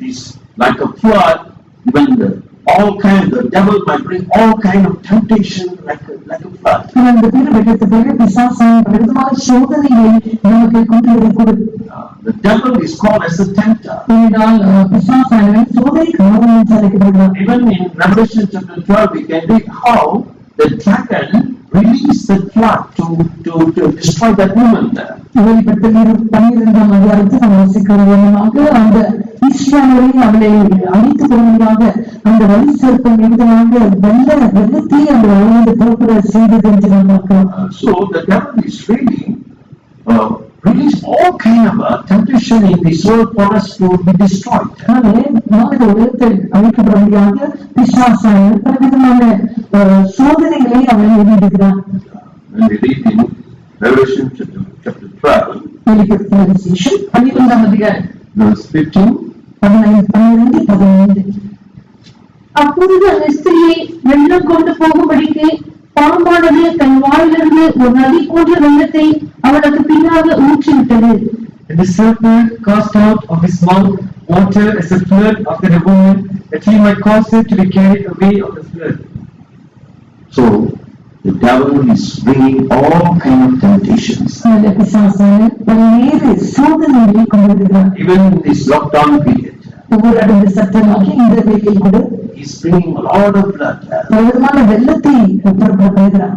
this like a flood, even the devil might bring all kind of temptation like a flood. இந்த பெருவெள்ளத்துக்கு பிசாசான விதமான சோதனைகளை நமக்கு கொண்டு வரக்கூடும். The devil is called as a tempter. ஏனென்றால் பிசாசானவன் சோதனைக்காரன் என்று அழைக்கப்படுகிறான். Even in Revelation chapter 12 we can read how the dragon released the flood to destroy that woman there. வெளிப்படுத்தல் 12ஆம் அதிகாரத்தில் நாம் வாசிக்கிறோமாக அந்த இஸ்ரவேலை அவளை அழித்துக் கொள்வதாக அந்த வலி சர்ப்பம் விதமாக வெள்ளத்தை அந்த வழியில் புறப்பட செய்தது என்று நாம் பார்க்கிறோம். So the devil is really release all kind of temptation in this world for us to be destroyed. எனவே நாம் இந்த உலகத்தில் அழிக்கப்படுவதாக பிசாசானவன் பலவிதமான சோதனைகளை அவன் வெளியிடுகிறான். When we read in Revelation chapter 12, வெளிப்படுத்தின விசேஷம் 12ஆம் அதிகாரம் verse 15, 15. அப்பொழுது அந்த ஸ்திரியை வெள்ளம் கொண்டு போகும்படிக்கு பாம்பானது தன் வாயிலிருந்து ஒரு நதி போன்ற வெள்ளத்தை அவளுக்கு பின்னாக ஊற்றிவிட்டது. And the serpent cast out of his mouth water as a flood after the woman, that he might cause her to be carried away of the flood. so the devil is bringing all kind of temptations. அந்த பிசாசானவன் பல்வேறு சோதனைகளை கொண்டு வருகிறான். Even in this lockdown period, ஊரடங்கு சட்டமாக இந்த வேளையில் கூட he's bringing a lot of blood. பலவிதமான வெள்ளத்தை புறப்படுகிறான்.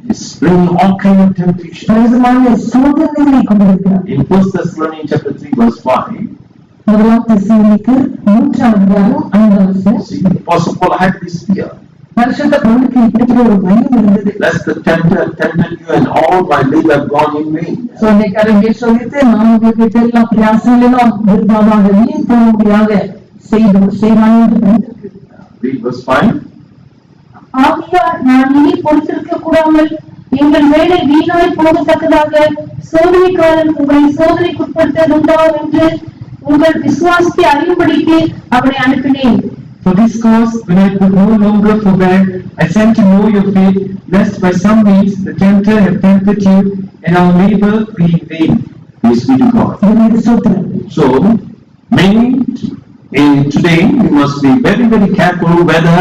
He's bringing all kind of temptations. பலவிதமான சோதனைகளை கொண்டு வருகிறான். In 1 Thessalonians chapter 3 verse 5, முதலாம் தெசலோனிக்கர் 3:5. See, the Apostle Paul had this fear. பரிசுத்த பவுலுக்கு இப்படிப்பட்ட ஒரு பயம் இருந்தது. Lest the tempter tempted you and all my labor have gone in vain. சோதனைக்காரங்க சொல்லிட்டு நான் உங்களுக்கு எல்லாம் பிரயாசங்கள் எல்லாம் விரும்பாதாக வீண் போகும்படியாக செய்வான் என்று பயந்திருக்கு. Read verse 5. ஆகையால் நான் இனி பொறுத்திருக்க கூடாமல் எங்கள் வேலை வீணாய் போகத்தக்கதாக சோதனைக்காரன் உங்களை சோதனைக்குட்படுத்ததுண்டா என்று உங்கள் விசுவாசத்தை அறியும்படிக்கு அவனை அனுப்பினேன். For this cause, when I could no longer forbear, I sent to know your faith, lest by some means the tempter have tempted you, and our labor be in vain. Praise be to God. இது சோத்திரம். So, many today we must be very, very careful whether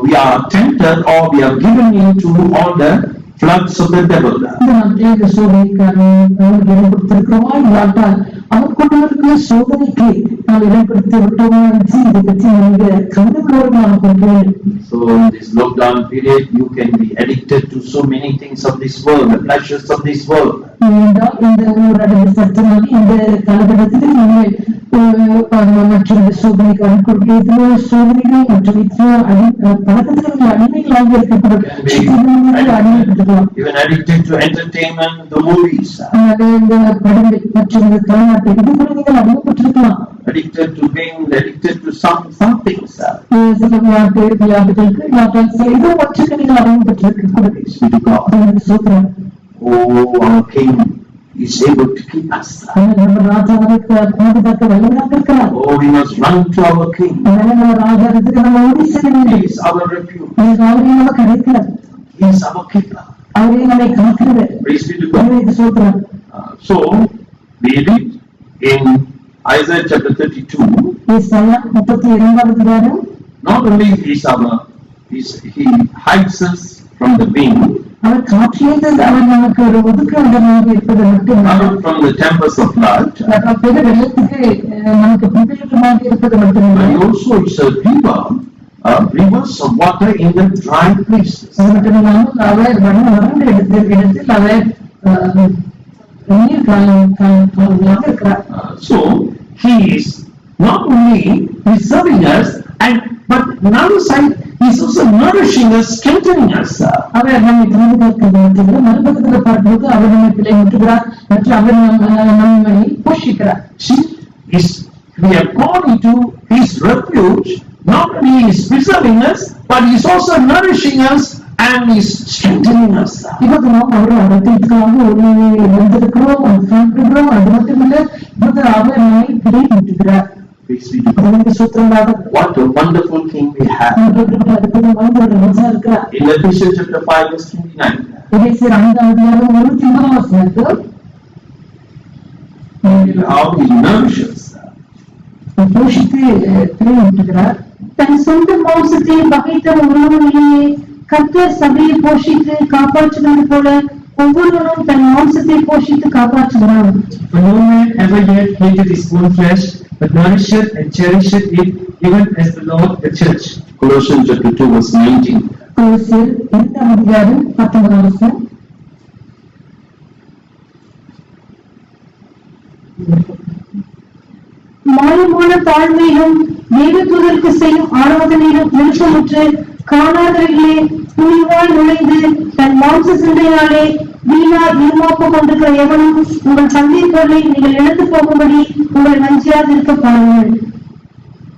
we are tempted or we are given into all the floods of the devil. இந்த நாட்டிலே சோதனைக்காரன் இடம் கொடுத்திருக்கிறோமா இல்லாட்டால் அவர் கொண்டு இருக்கிற சோதனைக்கு நாம் இடம் கொடுத்து விட்டோமா என்று இதை பற்றி நீங்க கவலைப்படவர்களாக கொள்கிறேன். So in this lockdown period, you can be addicted to so many things of this world, the pleasures of this world. இந்த ஊரடங்கு சட்டமாக இந்த காலகட்டத்தில் நீங்கள் மற்றொரு சோதனைக்காரன் கொடுக்கிற சோதனைகள் மற்றும் பழக்கத்திற்கு அடிமைகளாக இருக்கப்படும் அடிமைப்பட்டிருக்கலாம். Even addicted to entertainment, the movies. இந்த படங்கள் மற்றும் இந்த தலைநாட்டை இது கூட நீங்கள் அடிமைப்பட்டிருக்கலாம். Addicted to being addicted to some things. சில விளையாட்டுகளுக்கு ஏதோ ஒன்றுக்கு நீங்கள் அடிமைப்பட்டிருக்க சோதனை. Oh, our King is able to keep us. நம்ம ராஜாவுக்கு பாதுகாக்க வல்லவராக இருக்கிறார். Oh, we must run to our King. நம்ம ராஜாவுக்கு நம்ம ஓடி செல்ல He வேண்டும். is our refuge. அவரே நமக்கு கிடைக்கிறார். He is our keeper. அவரே நம்மை காக்கிறார். Praise be to God. சோதனை. So, we read in Isaiah chapter 32. ஏசாயா 32 Not only he hides us from the wind, அவர் காற்றிலிருந்து அவர் நமக்கு ஒரு ஒதுக்க இடமாக இருப்பது மட்டுமல்ல, from the tempest of flood, பெரு வெள்ளத்துக்கு நமக்கு பின்பற்றமாக இருப்பது but மட்டுமல்ல, he also is a river, rivers of water in the dry places. அது மட்டுமில்லாமல் அவர் வறண்ட இடத்தில் அவர் நீர் காலங்களாக இருக்கிறார். So he is not only preserving us, but another side he is also nourishing us, strengthening us. அவர் நம்மை பாதுகாக்கிறது மட்டுமல்ல, மறுபக்கத்தில் பார்க்கும்போது அவர் நம்மை பிள்ளை முட்டுகிறார் மற்றும் அவர் நம்மை போஷிக்கிறார். We have gone into his refuge. Not only he is preserving us, but he is also nourishing us and he is strengthening us. இப்போது நாம் அவரை அடத்திற்காக வந்திருக்கிறோம், சாப்பிடுகிறோம். அது மட்டுமில்லை, இப்போது அவர் நம்மை பிள்ளை முட்டுகிறார். What a wonderful King we have. In Ephesians chapter 5 verse 29. How he nourishes. தன் சொந்த மாம்சத்தை பகைத்த ஒருவனையே கர்த்தர் சபையை போஷித்து காப்பாற்றுவது போல ஒவ்வொருவனும் தன் மாம்சத்தை போஷித்து காப்பாற்றுகிறான். For no man ever yet hated his own flesh, but nourisheth and cherisheth it, even as the Lord the church. Colossians chapter 2 verse 19. மாயமான தாழ்மையிலும் தேவதூதருக்கு செய்யும் ஆராதனையிலும் விருப்பமுற்று காணாதவர்களே துணிவாய் நுழைந்து தன் மாம்ச சிந்தையாலே வீணா இருமாப்பு கொண்டிருக்கிற எவனும் உங்கள் சந்தை பொருளை நீங்கள் இழந்து போகும்படி உங்கள் வஞ்சியாதிருக்க பாருங்கள்.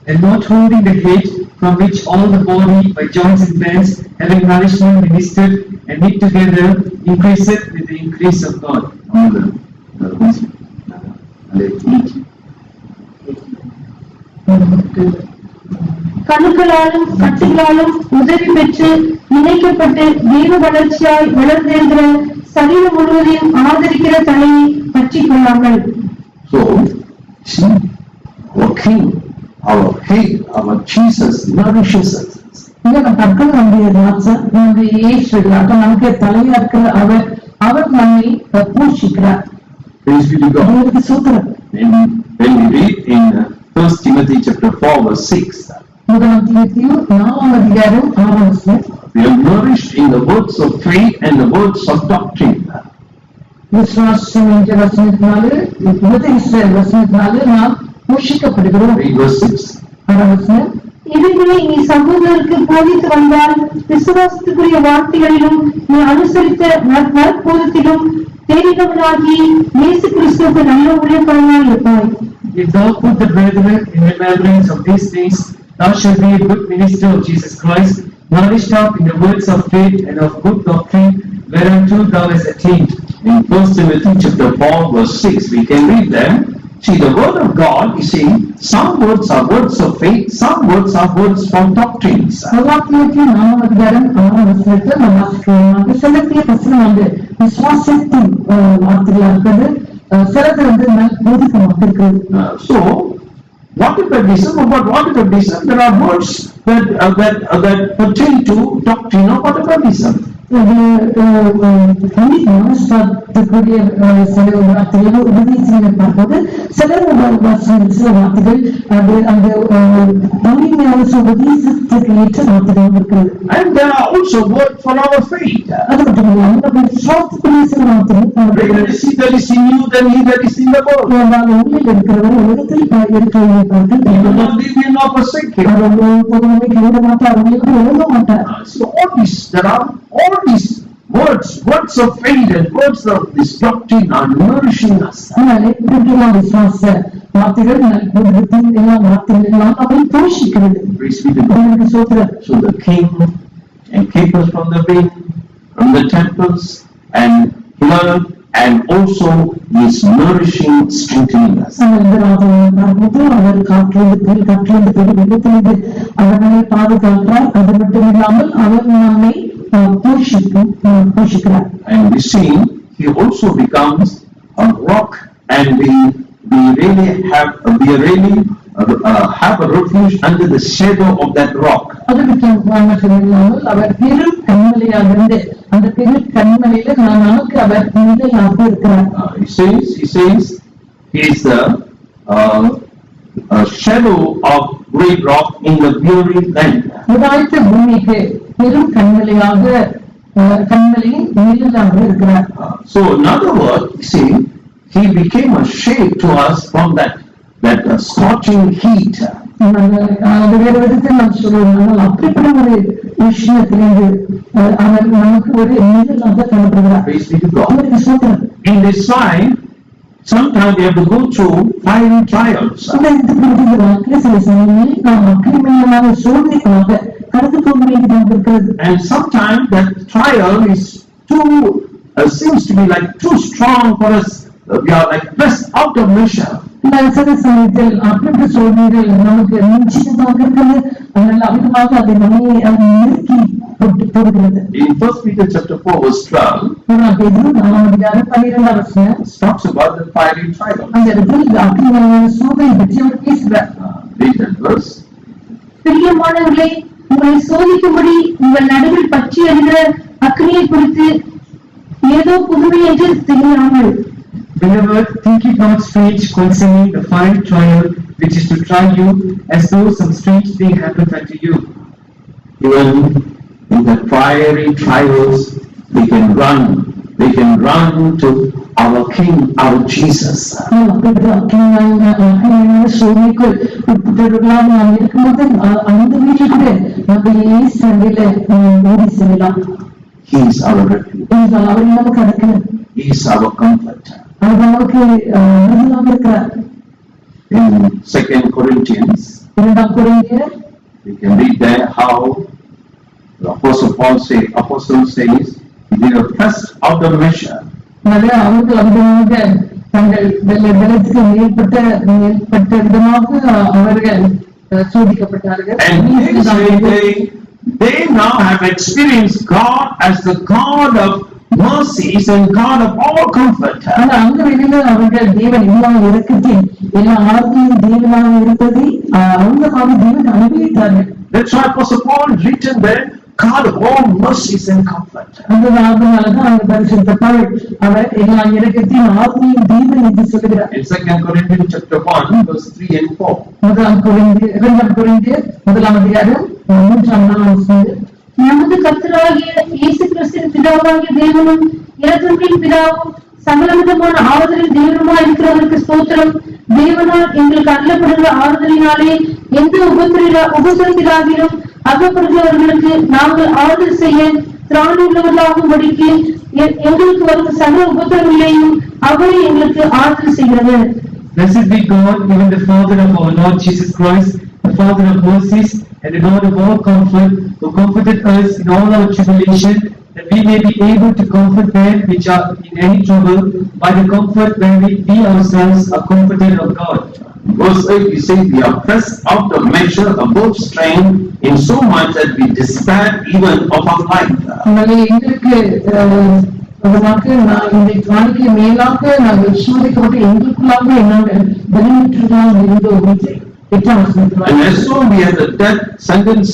And not holding the head, from which all the body by joints and bands, having nourishment ministered and knit together, increaseth with the increase of God. கணுக்களாலும் கட்டுகளாலும் உதவி பெற்று இணைக்கப்பட்டு தேவ வளர்ச்சியாய் வளர்ந்திருக்கிற சரீரம் முழுவதையும் ஆதரிக்கிற தலையை பற்றிக் கொள்ளாமல். So, see, our King, our head, our Jesus nourishes us. நம்முடைய ராஜா, நம்முடைய இயேசு நமக்கு தலையா இருக்கிற அவர் நம்மை போஷிக்கிறார். Praise be to God. When we read in 1 Timothy chapter 4 verse 6, we are nourished in the words of faith and the words of doctrine. விசுவாசம் என்ற வசனத்தினாலே நாம் போஷிக்கப்படுகிறோம். Read verse 6. 6ஆம் வசனம். இவைகளை நீ சகோதரருக்கு போதித்து வந்தால் விசுவாசத்துக்குரிய வார்த்தைகளிலும் நீ அனுசரித்த நற்போதத்திலும் தெரிந்தவனாகி இயேசு கிறிஸ்துவுக்கு நல்ல ஊழியக்காரனாய் இருப்பாய். If thou put the brethren in remembrance of these things, thou shalt be a good minister of Jesus Christ, nourished up in the words of faith and of good doctrine, whereunto thou hast attained. In 1 Timothy chapter 4 verse 6, we can read them. See, the word of God is saying, some words are words of faith, some words are words from doctrines. கலாத்தியர் 4ஆம் அதிகாரம் 6ஆம் வசனத்தில் நாம் வாசிக்கிறோம். சிலருடைய வசனம் வந்து விசுவாசத்தின் வார்த்தைகளா இருக்கிறது, சிலது வந்து போதிக்கமாக இருக்கிறது. So, what if a discern about what if a discern? There are words that pertain to doctrine of what if a discern. மனசாத்துக்குரிய சில வார்த்தைகள் உபதேசங்களை பார்ப்பது, சில வார்த்தைகள் அது அந்த உபதேசத்துக்கு ஏற்ற வார்த்தைகள் இருக்கிறது. And there are also words for our faith. அது மட்டும் இல்லாமல் நம்ம விசுவாசத்துக்குரிய சில Greater is he that is in you than he that is in the world. உண்மையில் இருக்கிறவர் உலகத்தில் இருக்கிறவரை பார்த்து He will not leave you nor forsake you. பொதுவாக கைவிட மாட்டார், உங்களுக்கு எழுத மாட்டார். So there are all these words of faith and words of this doctrine are nourishing us. அதனாலே இப்படியெல்லாம் விசுவாச வார்த்தைகள் நல்போதத்தின் எல்லா வார்த்தைகள் எல்லாம் அவை போஷிக்கிறது. Praise be to God. So the king and keep us from the wind, from the temples and flood, and also is nourishing, strengthening us. அவர் காற்றிலிருந்து வெள்ளத்திலிருந்து அவர்களை பாதுகாக்கிறார். அது மட்டும் இல்லாமல் அவர் நம்மை போஷிக்கிறார். And we see he also becomes a rock, and we really have a refuge under the shadow of that rock. அது மட்டும் இல்லாமல் அவர் பெரும் கண்மலையாக இருந்து அந்த பெரும் கண்மலையில நமக்கு அவர் நிழலாக இருக்கிறார். He says he is the shadow of great rock in the weary land. உதாய்த்த பூமிக்கு பெரும் கண்மலையாக கண்மலையின் நிழலாக இருக்கிறார். So in other words, see, he became a shade to us from that scorching heat. அந்த வேறு விதத்தில் நாம் சொல்லுவோம், அப்படிப்பட்ட ஒரு உஷ்ணத்திலிருந்து அவர் நமக்கு ஒரு நிழலாக காணப்படுகிறார். அவருக்கு சோதனை. In this life, sometimes we have to go through fiery trials. இந்த வாழ்க்கையில சில சமயங்களில் நாம் அக்கிரமமான சோதனைகளாக கடந்து போக வேண்டியதாக இருக்கிறது. And sometimes that trial is seems to be like too strong for us. We are like pressed out of measure. சில சமயத்தில் அப்படிப்பட்ட சோதனைகள் நமக்கு நிச்சயமாக இருக்கிறது. அதனால அதிகமாக அதை நம்மை நிறுத்தி போடுகிறது. In 1 Peter chapter 4 verse 12, talks about the fiery trial. அந்த இடத்தில் அக்கிரமமான சோதனை பற்றி அவர் பேசுகிறார். Read that verse. பிரியமானவர்களே, உங்களை சோதிக்கும்படி உங்கள் நடுவில் பற்றி எறிகிற அக்கினியை குறித்து ஏதோ புதுமை என்று தெரியாமல், Beloved, think it not strange concerning the fiery trial which is to try you, as though some strange thing happened unto you. Even in the fiery trials, we can run to our King, our Jesus. சோதனைக்குள் உட்பட்டவர்களாக நாம் இருக்கும்போது அந்த வீட்டில் கூட நம்ம சண்டையில ஓடி செல்லலாம். He is our refuge. அவர் நமக்கு அடக்கணும். He is our comforter. அவர் நமக்கு விருதாக இருக்கிறார். In 2 Corinthians, 2 கொரிந்தியர் we can read there how the apostle says, they were pressed out of measure. அவர்கள் அதிகமாக தங்கள் பலத்துக்கு மேற்பட்ட விதமாக அவர்கள் சோதிக்கப்பட்டார்கள். And they now have experienced God as the God of mercies and God of all comfort. ஆனா அந்த வேளையில அவர்கள் தேவன் எல்லா இரக்கத்தின் எல்லா ஆறுதலின் தேவனாக இருப்பதை அந்த மாதிரி தேவன் அனுபவித்தார்கள். That's why Apostle Paul written there, God of all mercies and comfort. அதனாலதான் அந்த பரிசுத்த பவுல் அவர் எல்லா இரக்கத்தின் ஆறுதலின் தேவன் என்று சொல்கிறார். In 2 Corinthians chapter 1 verse 3 and 4. 2 கொரிந்தியர் 1ஆம் அதிகாரம் 3-4 வசனங்கள். நமது கர்த்தராகிய இயேசு கிறிஸ்துவின் பிதாவாகிய தேவனும் இரக்கங்களின் பிதாவும் சகலவிதமான ஆறுதலின் தேவனுமாய் இருக்கிறவருக்கு ஸ்தோத்திரம். தேவனால் எங்களுக்கு அருளப்படுகிற ஆறுதலினாலே எந்த உபத்திரத்திலாகிலும் அகப்படுகிறவர்களுக்கு நாங்கள் ஆறுதல் செய்ய திராணி உள்ளவர்களாகும்படிக்கு எங்களுக்கு வரும் சகல உபத்திரங்களையும் அவரே எங்களுக்கு ஆறுதல் செய்கிறது. Blessed be God, even the Father of our Lord Jesus Christ, the Father of mercies, and the God of all comfort, who comforted us in all our tribulation, that we may be able to comfort them which are in any trouble, by the comfort wherewith we ourselves are comforted of God. Verse 8, we say, we are pressed out of measure, above strain, in so much that we despair even of our life. எங்களுக்கு இந்த காணிக்கை மேலாக நாங்கள் சோதிக்கப்பட்டு எங்களுக்குள்ளாக நாங்கள் பலனற்றதாக இருந்தோம். And as soon we have the death sentence,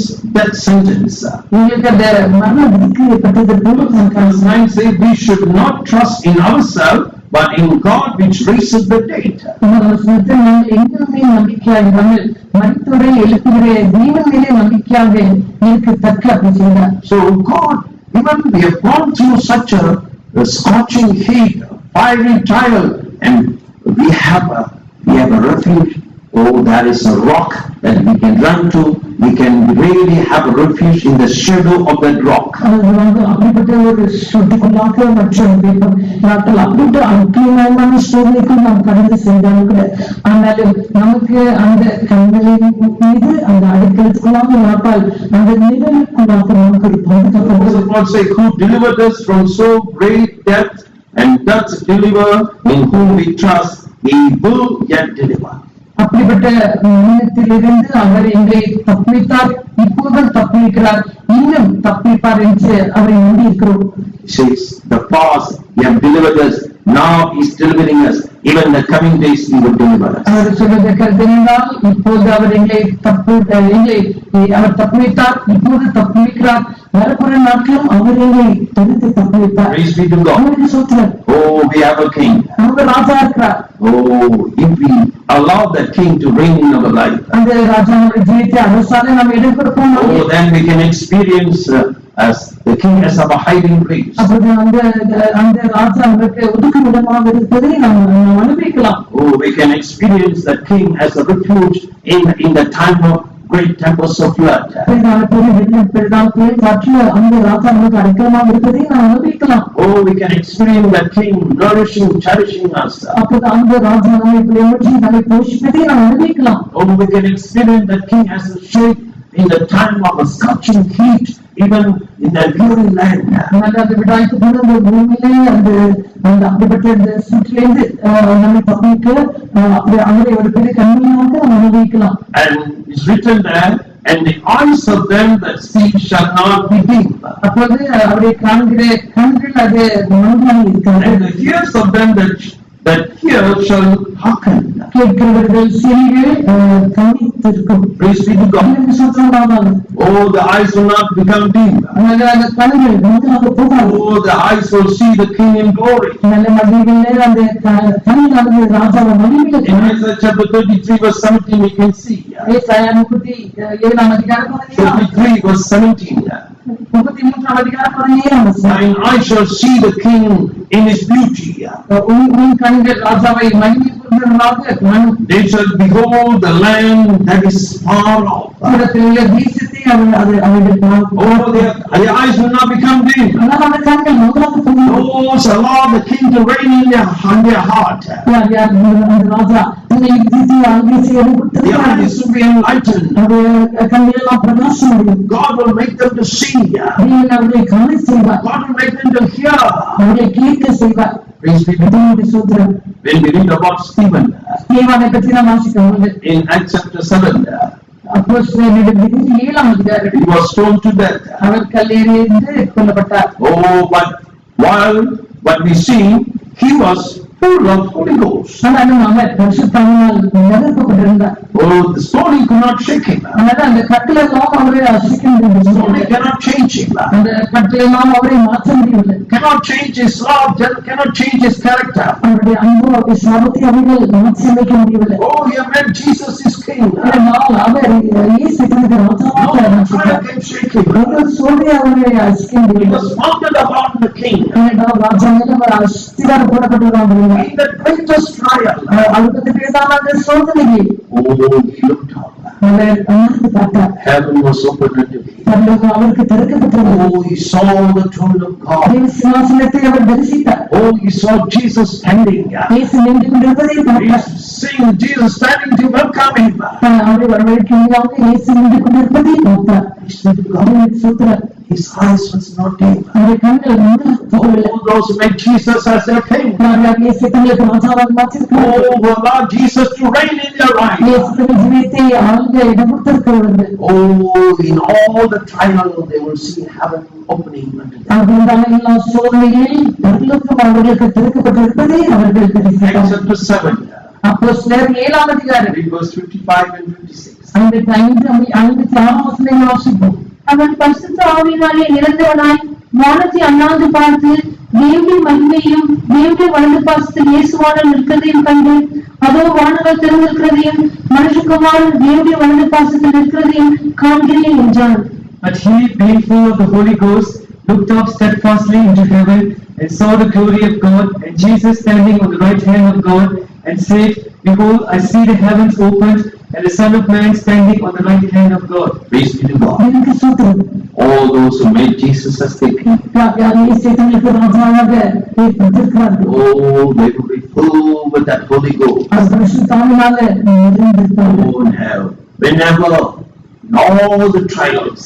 உங்களுக்கு அந்த மரண விதிக்கு ஏற்பட்டது போல verse 9 says, we should not trust in ourselves, but in God which raiseth the dead. நாங்கள் எங்களுமே நம்பிக்கையாக இல்லாமல் மரித்தோரை எழுப்புகிற தேவன் மேலே நம்பிக்கையாக இருக்கத்தக்க அப்படி செய்தார். So God, even we have gone through such a scorching heat, fiery trial, and we have a refuge. Oh, there is a rock that we can run to. We can really have a refuge in the shadow of that rock. அப்படிப்பட்ட ஒரு சுற்றுக்குள்ளாக மற்றும் நாட்கள் அப்படிப்பட்ட அற்புதமான சூழ்நிலைக்கும் நாம் கடந்து சென்றாலும் கூட ஆனாலும் நமக்கு அந்த கண்களின் மீது அந்த அடுக்கிறதுக்குள்ளாக நாட்டால் அந்த நிழலுக்குள்ளாக நமக்கு ஒரு பாதுகாப்பு. Who delivered us from so great death, and doth deliver in whom we trust, he will yet deliver. அப்படிப்பட்ட மரணத்திலிருந்து அவர் எங்களை தப்பித்தார், இப்போதும் தப்பிக்கிறார், இன்னும் தப்பிப்பார் என்று அவரை நம்பி இருக்கிறோம். Says the past, he have delivered us, now he is delivering us, even in the coming days he will deliver us. அவர் சொல்வதை கருதினால் இப்போது அவர் எங்களை அவர் தப்பித்தார், இப்போது தப்பிக்கிறார், வரப்போற நாட்களும் அவர் எங்களை தடுத்து தப்பித்தார். Praise be to God. Oh, we have a king. நமக்கு ராஜா இருக்கிறார். Oh, if we allow that king to reign in our life, அந்த ராஜாவுடைய ஜீவித்தை அரசாக நாம் இடம் கொடுப்போம். oh, then we can experience as the king as our hiding place. அப்போது அந்த ராஜா நமக்கு ஒதுக்கும் இடமாக இருப்பதை நாம் அனுபவிக்கலாம். Oh, we can experience that king as a refuge in the time of great tempest of flood. Oh, we can experience that king nourishing, cherishing us. Oh, we can experience that king as a shade in the time of a scorching heat, even in the weary land. And it's written there, and the eyes of them that see shall not be dim, and the ears of them that hear shall hearken. Praise be to God. Oh, the eyes will not become dim. Oh, the eyes will see the king in glory. In Isaiah chapter 33 verse 17 we can see. 33 verse 17. Thine eyes shall see the king in his beauty. They shall behold the land that is far off. Oh, their eyes will not become dim. Oh, shall allow the king to reign in their heart. The eyes will be enlightened. God will make them to see. God will make them to hear. Praise be to God. When we read about Stephen in Acts chapter 7, he was stoned to death. Oh, but we see he was full of Holy Ghost. Oh, the stoning could not shake him. The stoning cannot change him. Cannot change his love, cannot change his character. Oh, you met Jesus is king. No fire can shake him. He was founded upon the king. in the greatest trial, அவருக்கு பேசாத சோதனையை he looked up. அவர் அமர்ந்து பார்த்தார். Heaven was opened unto him. பரலோகம் அவருக்கு திறக்கப்பட்டது. He saw the throne of God. தேவ சிங்காசனத்தை அவர் தரிசித்தார். He saw Jesus standing. இயேசு நின்று கொண்டிருப்பதை பார்த்தார். Seeing Jesus standing to welcome him. அவரை வரவேற்கிறதாக இயேசு நின்று கொண்டிருப்பதை பார்த்தார். அவருக்கு சோதரர். His eyes was not dim. அவருடைய கண்கள் மூடப்படவில்லை. Those who made Jesus as their king. இயேசு தங்களுக்கு ராஜாவாக மாற்றினார். Allow Jesus to reign in their life. இயேசு தங்கள் ஜீவியத்தை ஆளுங்க இடம் கொடுத்திருக்கிறார்கள். In all the trial they will see heaven opening unto them. அவர்களுடைய எல்லா சோதனைகளில் பரலோகம் அவர்களுக்கு திறக்கப்பட்டிருப்பதை அவர்கள் தரிசித்தார்கள். Acts chapter 7. அப்போஸ்தலர் 7ஆம் அதிகாரம் Read verse 55 and 56. 56 வசனங்களை வாசிப்போம். அவன் பரிசுத்த ஆவியினாலே நிரந்தரனாய் வானத்தை அண்ணாந்து பார்த்து தேவனுடைய மகிமையும் தேவனுடைய வலது பாசத்தில் இயேசுவானவர் நிற்கிறதையும் கண்டு அதோ வானங்கள் திறந்திருக்கிறதையும் மனுஷகுமாரன் தேவனுடைய வலது பாசத்தில் நிற்கிறதையும் காண்கிறேன் என்றான். But he, being full of the Holy Ghost, looked up steadfastly into heaven and saw the glory of God and Jesus standing on the right hand of God, and said, Behold, I see the heavens opened and the Son of Man standing on the right hand of God. Praise be to God. எனக்கு சோதரர். All those who made Jesus as their king. இயேசு தங்களுக்கு ராஜாவாக ஏற்பட்டிருக்கிறார்கள். They will be full with that Holy Ghost. அவர் பரிசுத்த ஆவியினாலே நிறைந்திருக்கிறார்கள். In hell. Whenever all the trials.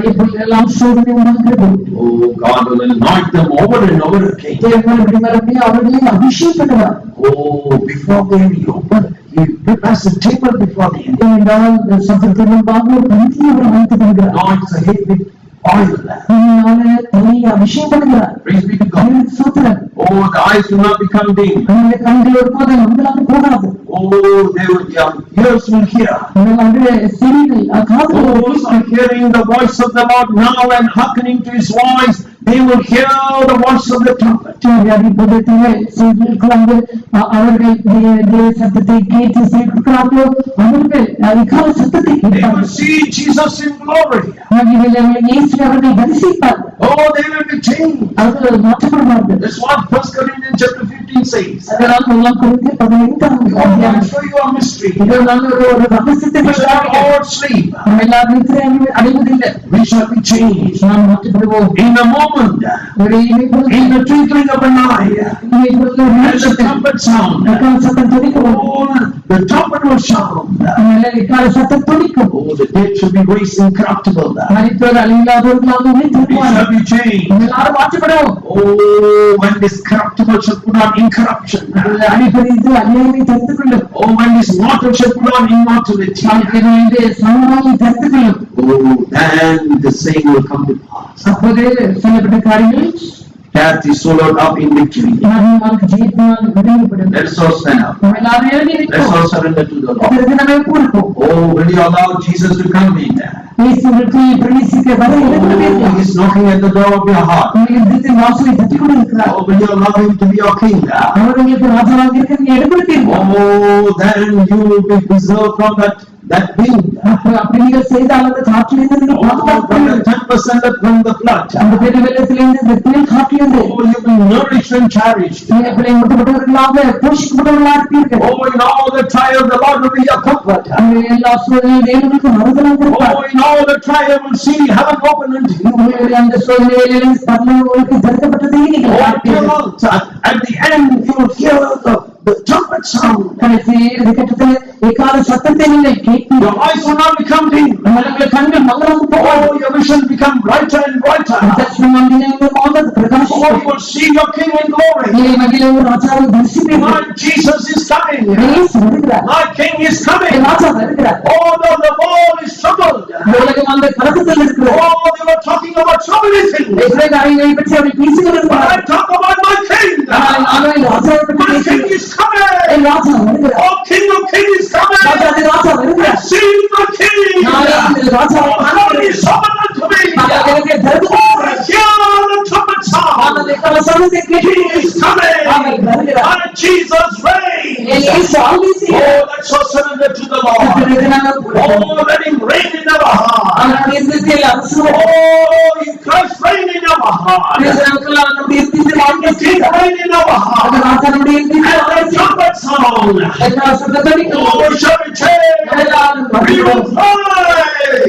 எப்பொழுதெல்லாம் சோதனை உண்டாகிறது. God will anoint them over and over again. தேவன் மறுபடியும் அவர்களை அபிஷேகிக்கிறார். Before they open, He prepares a table before them. ஏனென்றால் சத்துருக்கள் முன்பாக ஒரு பந்தியை அவர் அமைத்துக் கொள்கிறார். Anoints the head with oil. தனியை அபிஷேகம் பண்ணுகிறார். Praise be to God. சோதரர். The eyes will not become dim. அவருடைய கண்கள் ஒருபோதும் மங்கலாக போகாது. Their ears will hear. அவருடைய செவிகள் காதுகள் Those are hearing the voice of the Lord now and hearkening to His voice. They will hear the voice of the trumpet. அவர்கள் சத்தத்தை கேட்டு சேர்க்கிறார்களோ அவர்கள் அதிகார சத்தத்தை They will கேட்பார்கள். see Jesus in glory. அவர்கள் தரிசிப்பார். They will be changed. அவர்கள் மாற்றப்படுவார்கள். That's what 1 Corinthians chapter 15 says. அதனால் முதலாம் கொரிந்தியர் 15ஆம் I அதிகாரம். show you a mystery. இதனால் ஒரு ரகசியத்தை We shall all sleep. நாம் எல்லாரும் நித்திரை அடைவதில்லை. We shall be changed. நாம் மாற்றப்படுவோம். In a moment. ஒரு இமைப்பொழுது In the twinkling of an eye. இமைப்பொழுது ஒரு As the trumpet sound. இக்கால சத்தம் துணிக்கும். The trumpet will sound. இக்கால சத்தம் துணிக்கும். The dead shall be raised incorruptible. மரித்தோர் அழியாதவர்களாக We உயிர்த்தெழுவார்கள். shall be changed. எல்லாரும் மாற்றப்படுவோம். When this corruptible shall put on incorruption. அடிப்படைத்து அநியாயத்தை தடுத்துக் கொள்ளும். When this mortal shall put on immortality. சமமாகி தடுத்துக் கொள்ளும். Then the saying will come to pass. அப்போது சொல்லப்பட்ட காரியங்கள் Death is swallowed up in victory. நமக்கு ஜெயித்தால் விடுவிக்கப்படும். Let us all stand up. நம்ம எல்லாரும் எழுதி Let us நிற்போம். all surrender to the Lord. இதற்கு நம்ம ஒப்பு கொடுப்போம். Will you allow Jesus to come in? இயேசுவுக்கு பிரவேசிக்க வர இடத்தில் He's knocking at the door of your heart. உங்கள் இதயத்தின் வாசலை தட்டிக் கொண்டிருக்கிறார். Will you allow Him to be your king? அவர் உங்களுக்கு ராஜாவாக இருக்க நீங்க இடம் கொடுப்பீர்கள். Then you will be preserved from that wind. அப்படி நீங்கள் செய்தால் அந்த காற்றிலிருந்து நீங்கள் From the பாதுகாக்கப்படுவீர்கள். tempest and from the flood. அந்த பெரிய வெள்ளத்திலிருந்து இந்த புயல் காற்றிலிருந்து You will be nourished and cherished. நீங்கள் பிள்ளை முட்டப்பட்டவர்களாக போஷிக்கப்பட்டவர்களாக இருப்பீர்கள். In all the trials, the Lord will be your comfort. உங்கள் எல்லா சூழ்நிலையும் தேவனுக்கு மறுதலாக இருப்பார். In all the trials, will see heaven open unto you. உங்களுடைய அந்த சூழ்நிலையிலும் பரலோகம் உங்களுக்கு திறக்கப்பட்டதை நீங்கள் பார்ப்பீர்கள். At the end, you will hear the trumpet sound. கடைசி கட்டத்தில் எக்கால சத்தத்தை நீங்கள் கேட்பீர்கள். Your eyes will not become dim. உங்களுடைய கண்கள் மங்களாக போகாது. Your vision become brighter and brighter. தரிசனம் நீங்கள் மாதம் பிரகாசிக்கும். You will see your King in glory. நீங்கள் மகிழ ஒரு ராஜாவை தரிசிப்பீர்கள். My Jesus is coming. இயேசு வருகிறார். My King is coming. ராஜா வருகிறார். The world is troubled. உலகம் அந்த கலக்கத்தில் இருக்கிறது. They were talking about troubling things. எத்தனை காரியங்களை பற்றி அவர் பேசுகிறார். I talk about my King. ஆனால் ராஜாவை பற்றி My King பேசுகிறார். is coming. ராஜா வருகிறார். King of Kings is coming. ராஜா வருகிறார். See my King. Raja God is summoned unto me. எனக்கு தரிசனம் Hear the trumpet sound. சத்தத்தை கேட்டு He is coming. அவர் வருகிறார். And Jesus reigns. இயேசு ஆளுகை செய்கிறார். Let's all surrender to the Lord. Let Him reign in our heart. அவருடைய இதயத்தில் அரசுவோம். Christ reign in our heart. நம்முடைய இதயத்தில் வாழ்க்கை King reign in our heart. ராஜாவுடைய இதயத்தில் song. எல்லா சத்தத்தடிக்கும் Oh, shall we take? எல்லாரும் We will fly.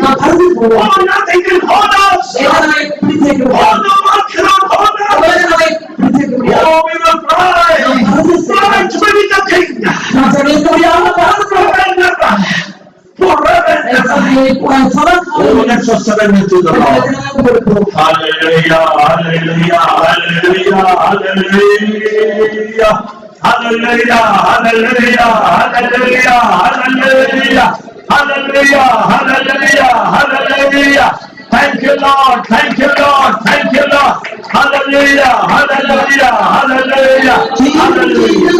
நாம் பறந்து போவோம். Oh, nothing can hold us. எதனை பிடிக்க Oh, முடியாது. no one cannot hold us. எதனை பிடிக்க முடியாது. Oh, we will fly. Fly to be the king. நாம் ஜெயிக்க முடியாத பறந்து போவோம். Forever. Forever. Oh, let's just surrender to the Lord. Hallelujah, hallelujah, hallelujah, hallelujah. Hallelujah, hallelujah, hallelujah, hallelujah. Hallelujah, hallelujah, hallelujah. Thank you, Lord, thank you, Lord, thank you, Lord. Hallelujah, hallelujah, hallelujah, hallelujah.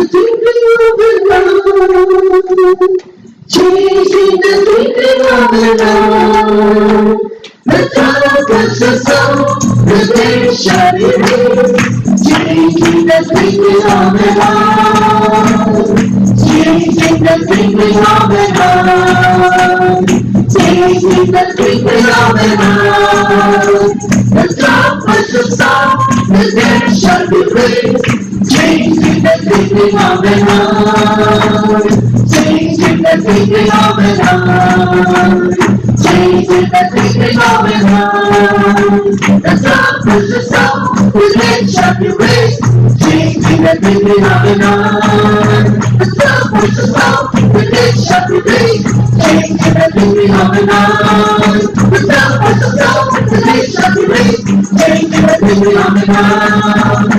Changing the thinking of the Lord. The time precious soul, the day shall be raised. Changing the thinking of the Lord. Changing the thinking of the Lord. Changing the thinking of the Lord. The time precious soul, the day shall be raised. Changing the thinking of the Lord. Changing the thinking of the Lord. Changing the thinking of the Lord. The God precious soul, His name shall be raised. Changing the thinking of the Lord. The God precious soul, His name shall be raised. Changing the thinking of the Lord. The God precious soul, His name shall be raised. Changing the thinking of the Lord.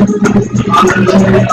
Hallelujah,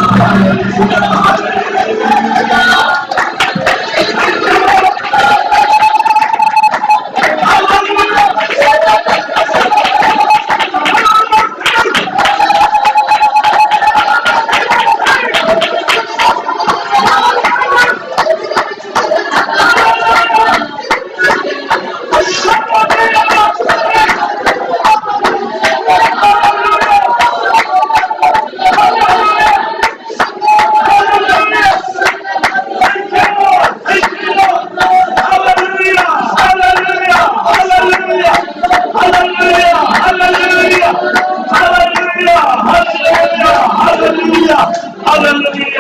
hallelujah, hallelujah.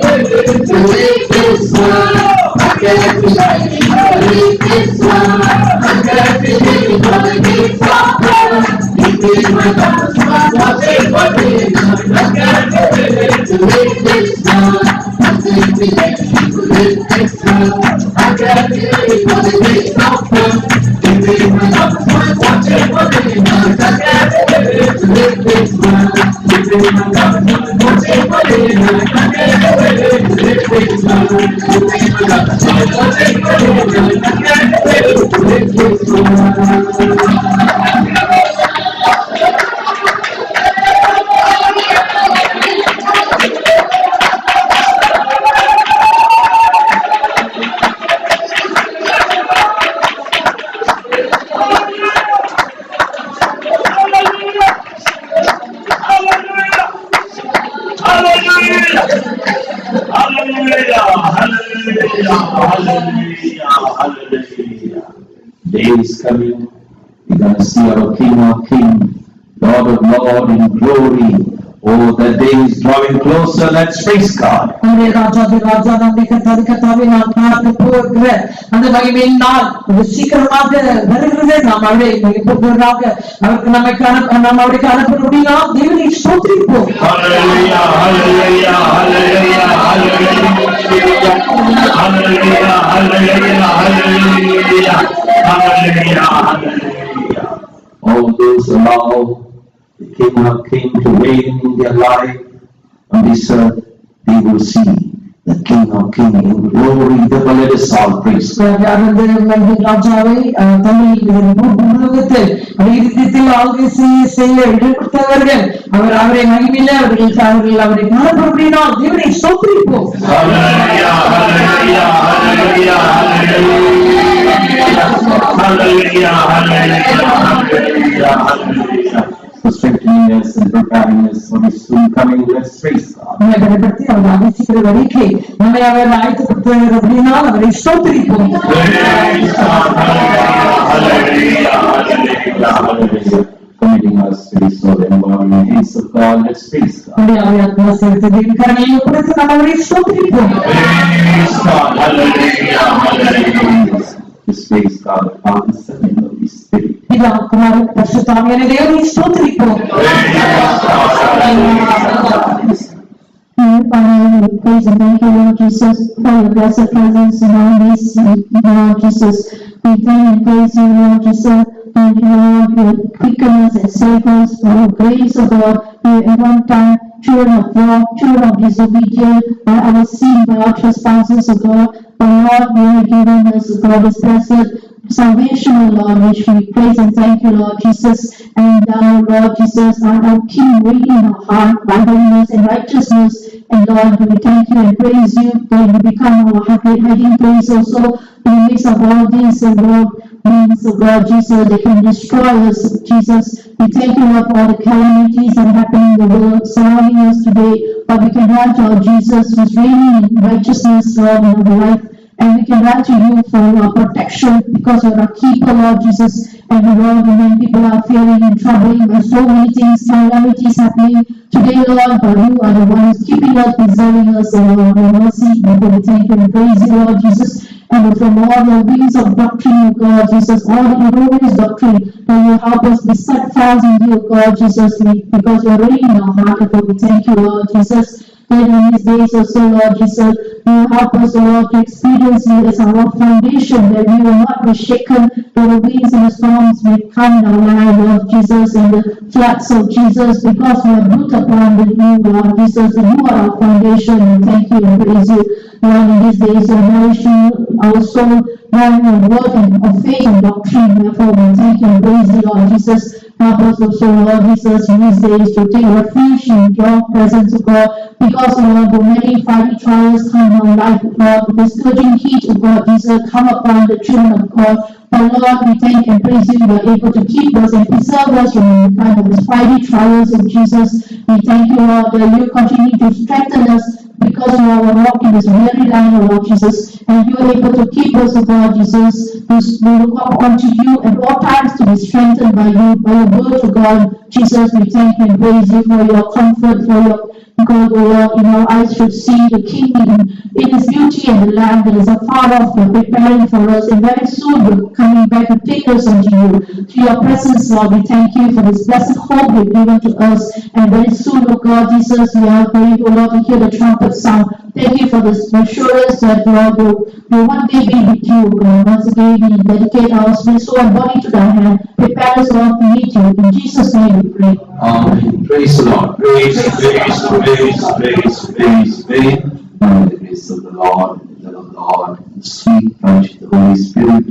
I'm Day is coming, we're going to see our King of Kings, Lord of Lords in glory. Oh, that day is drawing closer. Let's praise God. நம்முடைய ராஜாதி ராஜா நம்முடைய கர்த்தாதி கர்த்தாவை நாம் பார்க்க போகிற அந்த மகிமையின் நாள் அது சீக்கிரமாக வருகிறது. நாம் அவரை எப்பொழுதாக அவருக்கு நாம் அவருக்கு அனுப்ப தேவனை ஸ்தோத்திரிப்போம். Hallelujah, hallelujah, hallelujah, hallelujah, hallelujah, hallelujah, hallelujah, hallelujah, hallelujah. All those allow the King of Kings to reign in their life on this earth, they will see the King of Kings in glory. Therefore, let us all praise God. ராஜாவை தமிழ் உலகத்தில் இதயத்தில் ஆளுகை செய்ய இடம் கொடுத்தவர்கள் அவரை மகிமையில அவர்கள் அவரை காணப்படுகிறார். தேவனை ஸ்தோத்திரிப்போம். Hallelujah, hallelujah, hallelujah, hallelujah, hallelujah, hallelujah, hallelujah. For strengthening us and preparing us for His soon coming, let's praise God. நம்மை பலப்படுத்தி அவர் ஆதரிக்கிற வரைக்கும் நம்மை அவர் ஆயத்தப்படுத்துகிறார் அப்படினால் அவரை ஸ்தோத்திரிப்போம். Praise God, hallelujah, hallelujah, hallelujah, hallelujah. Committing us to His soul and body in the hands of God, let's praise God. நம்முடைய ஆத்மா சேர்த்து கரங்களை ஒப்புவித்து நாம் அவரை ஸ்தோத்திரிப்போம். Praise God, hallelujah, hallelujah. Let's praise God, the Father, Son, and Holy Spirit. பிதா குமாரன் பரிசுத்த ஆவியான தேவனை ஸ்தோத்திரிப்போம். Father, we praise and thank you, Lord Jesus, for your blessed presence in our midst, Lord Jesus. We thank and praise you, Lord Jesus. Thank you, Lord, for your quickness and save us, for your grace, O God. We at one time children of wrath, children of disobedience, by our sin, by our trespasses, O God. But Lord, you have given us, O God, this blessed salvation, O Lord, which we praise and thank you, Lord Jesus. And thou, Lord Jesus, art our King, reigning in our heart by holiness and righteousness. And Lord, we thank you and praise you, that you become our hiding place also in the midst of all these, and Lord, means, O God, Jesus, they can destroy us, Jesus. We thank you, Lord, for all the calamities that happen in the world surrounding us today. But we can run to our Jesus, who is reigning in righteousness, Lord, in our life. And we can run to you for your protection, because you are our keeper, Lord Jesus. And Lord, when people are fearing and troubling, there are so many things, calamities happening today, Lord, but you are the one who is keeping us, preserving us, and Lord, your mercy. And we thank you and praise you, Lord Jesus. And from all the winds of doctrine, O God, Jesus, all the erroneous doctrine, that you help us be set fast in you, God, Jesus, because you are reigning in our heart. And we thank you, Lord Jesus. That in these days also, Lord Jesus, you help us, Lord, to experience you as our foundation, that we will not be shaken though the winds and the storms may come in our life, Lord Jesus, and the floods of Jesus, because we are built upon the you, Lord Jesus, and you are our foundation. And thank you and praise you, Lord, in these days of nourishing our soul, Lord, your word and of faith and doctrine. Therefore, we thank you and praise you, Lord Jesus. Help us also, Lord Jesus, in these days to take refuge in your presence, O God, because, Lord, the many fiery trials come in our life, Lord, the scourging heat, O God, Jesus, come upon the children of God. But Lord, we thank and praise you, you are able to keep us and preserve us from the kind of these fiery trials of Jesus. We thank you, Lord, that you continue to strengthen us, because you are walking this weary line, O Lord Jesus, and you are able to keep us, O God, Jesus, to look up unto you at all times, to be strengthened by you, by your word, O God. Jesus, we thank you and praise you for your comfort, for your God, O Lord, in our eyes should see the King in his beauty and the land that is afar off, you're preparing for us, and very soon you're coming back to take us unto you. Through your presence, Lord, we thank you for this blessed hope you've given to us, and very soon, O God, Jesus, we are going, O Lord, to hear the trumpet sound. Thank you for this assurance that, Lord, we'll one day be with you, God. Once again, we dedicate our spirit, soul, and body to thy hand. Prepare us, Lord, to meet you. In Jesus' name we pray. Amen. Praise the Lord. Praise, praise, praise, praise, praise, praise. And the grace of the Lord, the love of the Lord, the sweet fellowship of the Holy Spirit,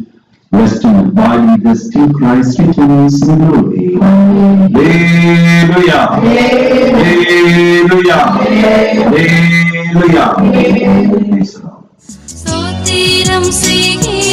rest and abide with us till Christ returns in glory. Hallelujah. Hallelujah. Hallelujah. Praise the Lord. ஸ்தோத்திரம் செய்கிறேன்.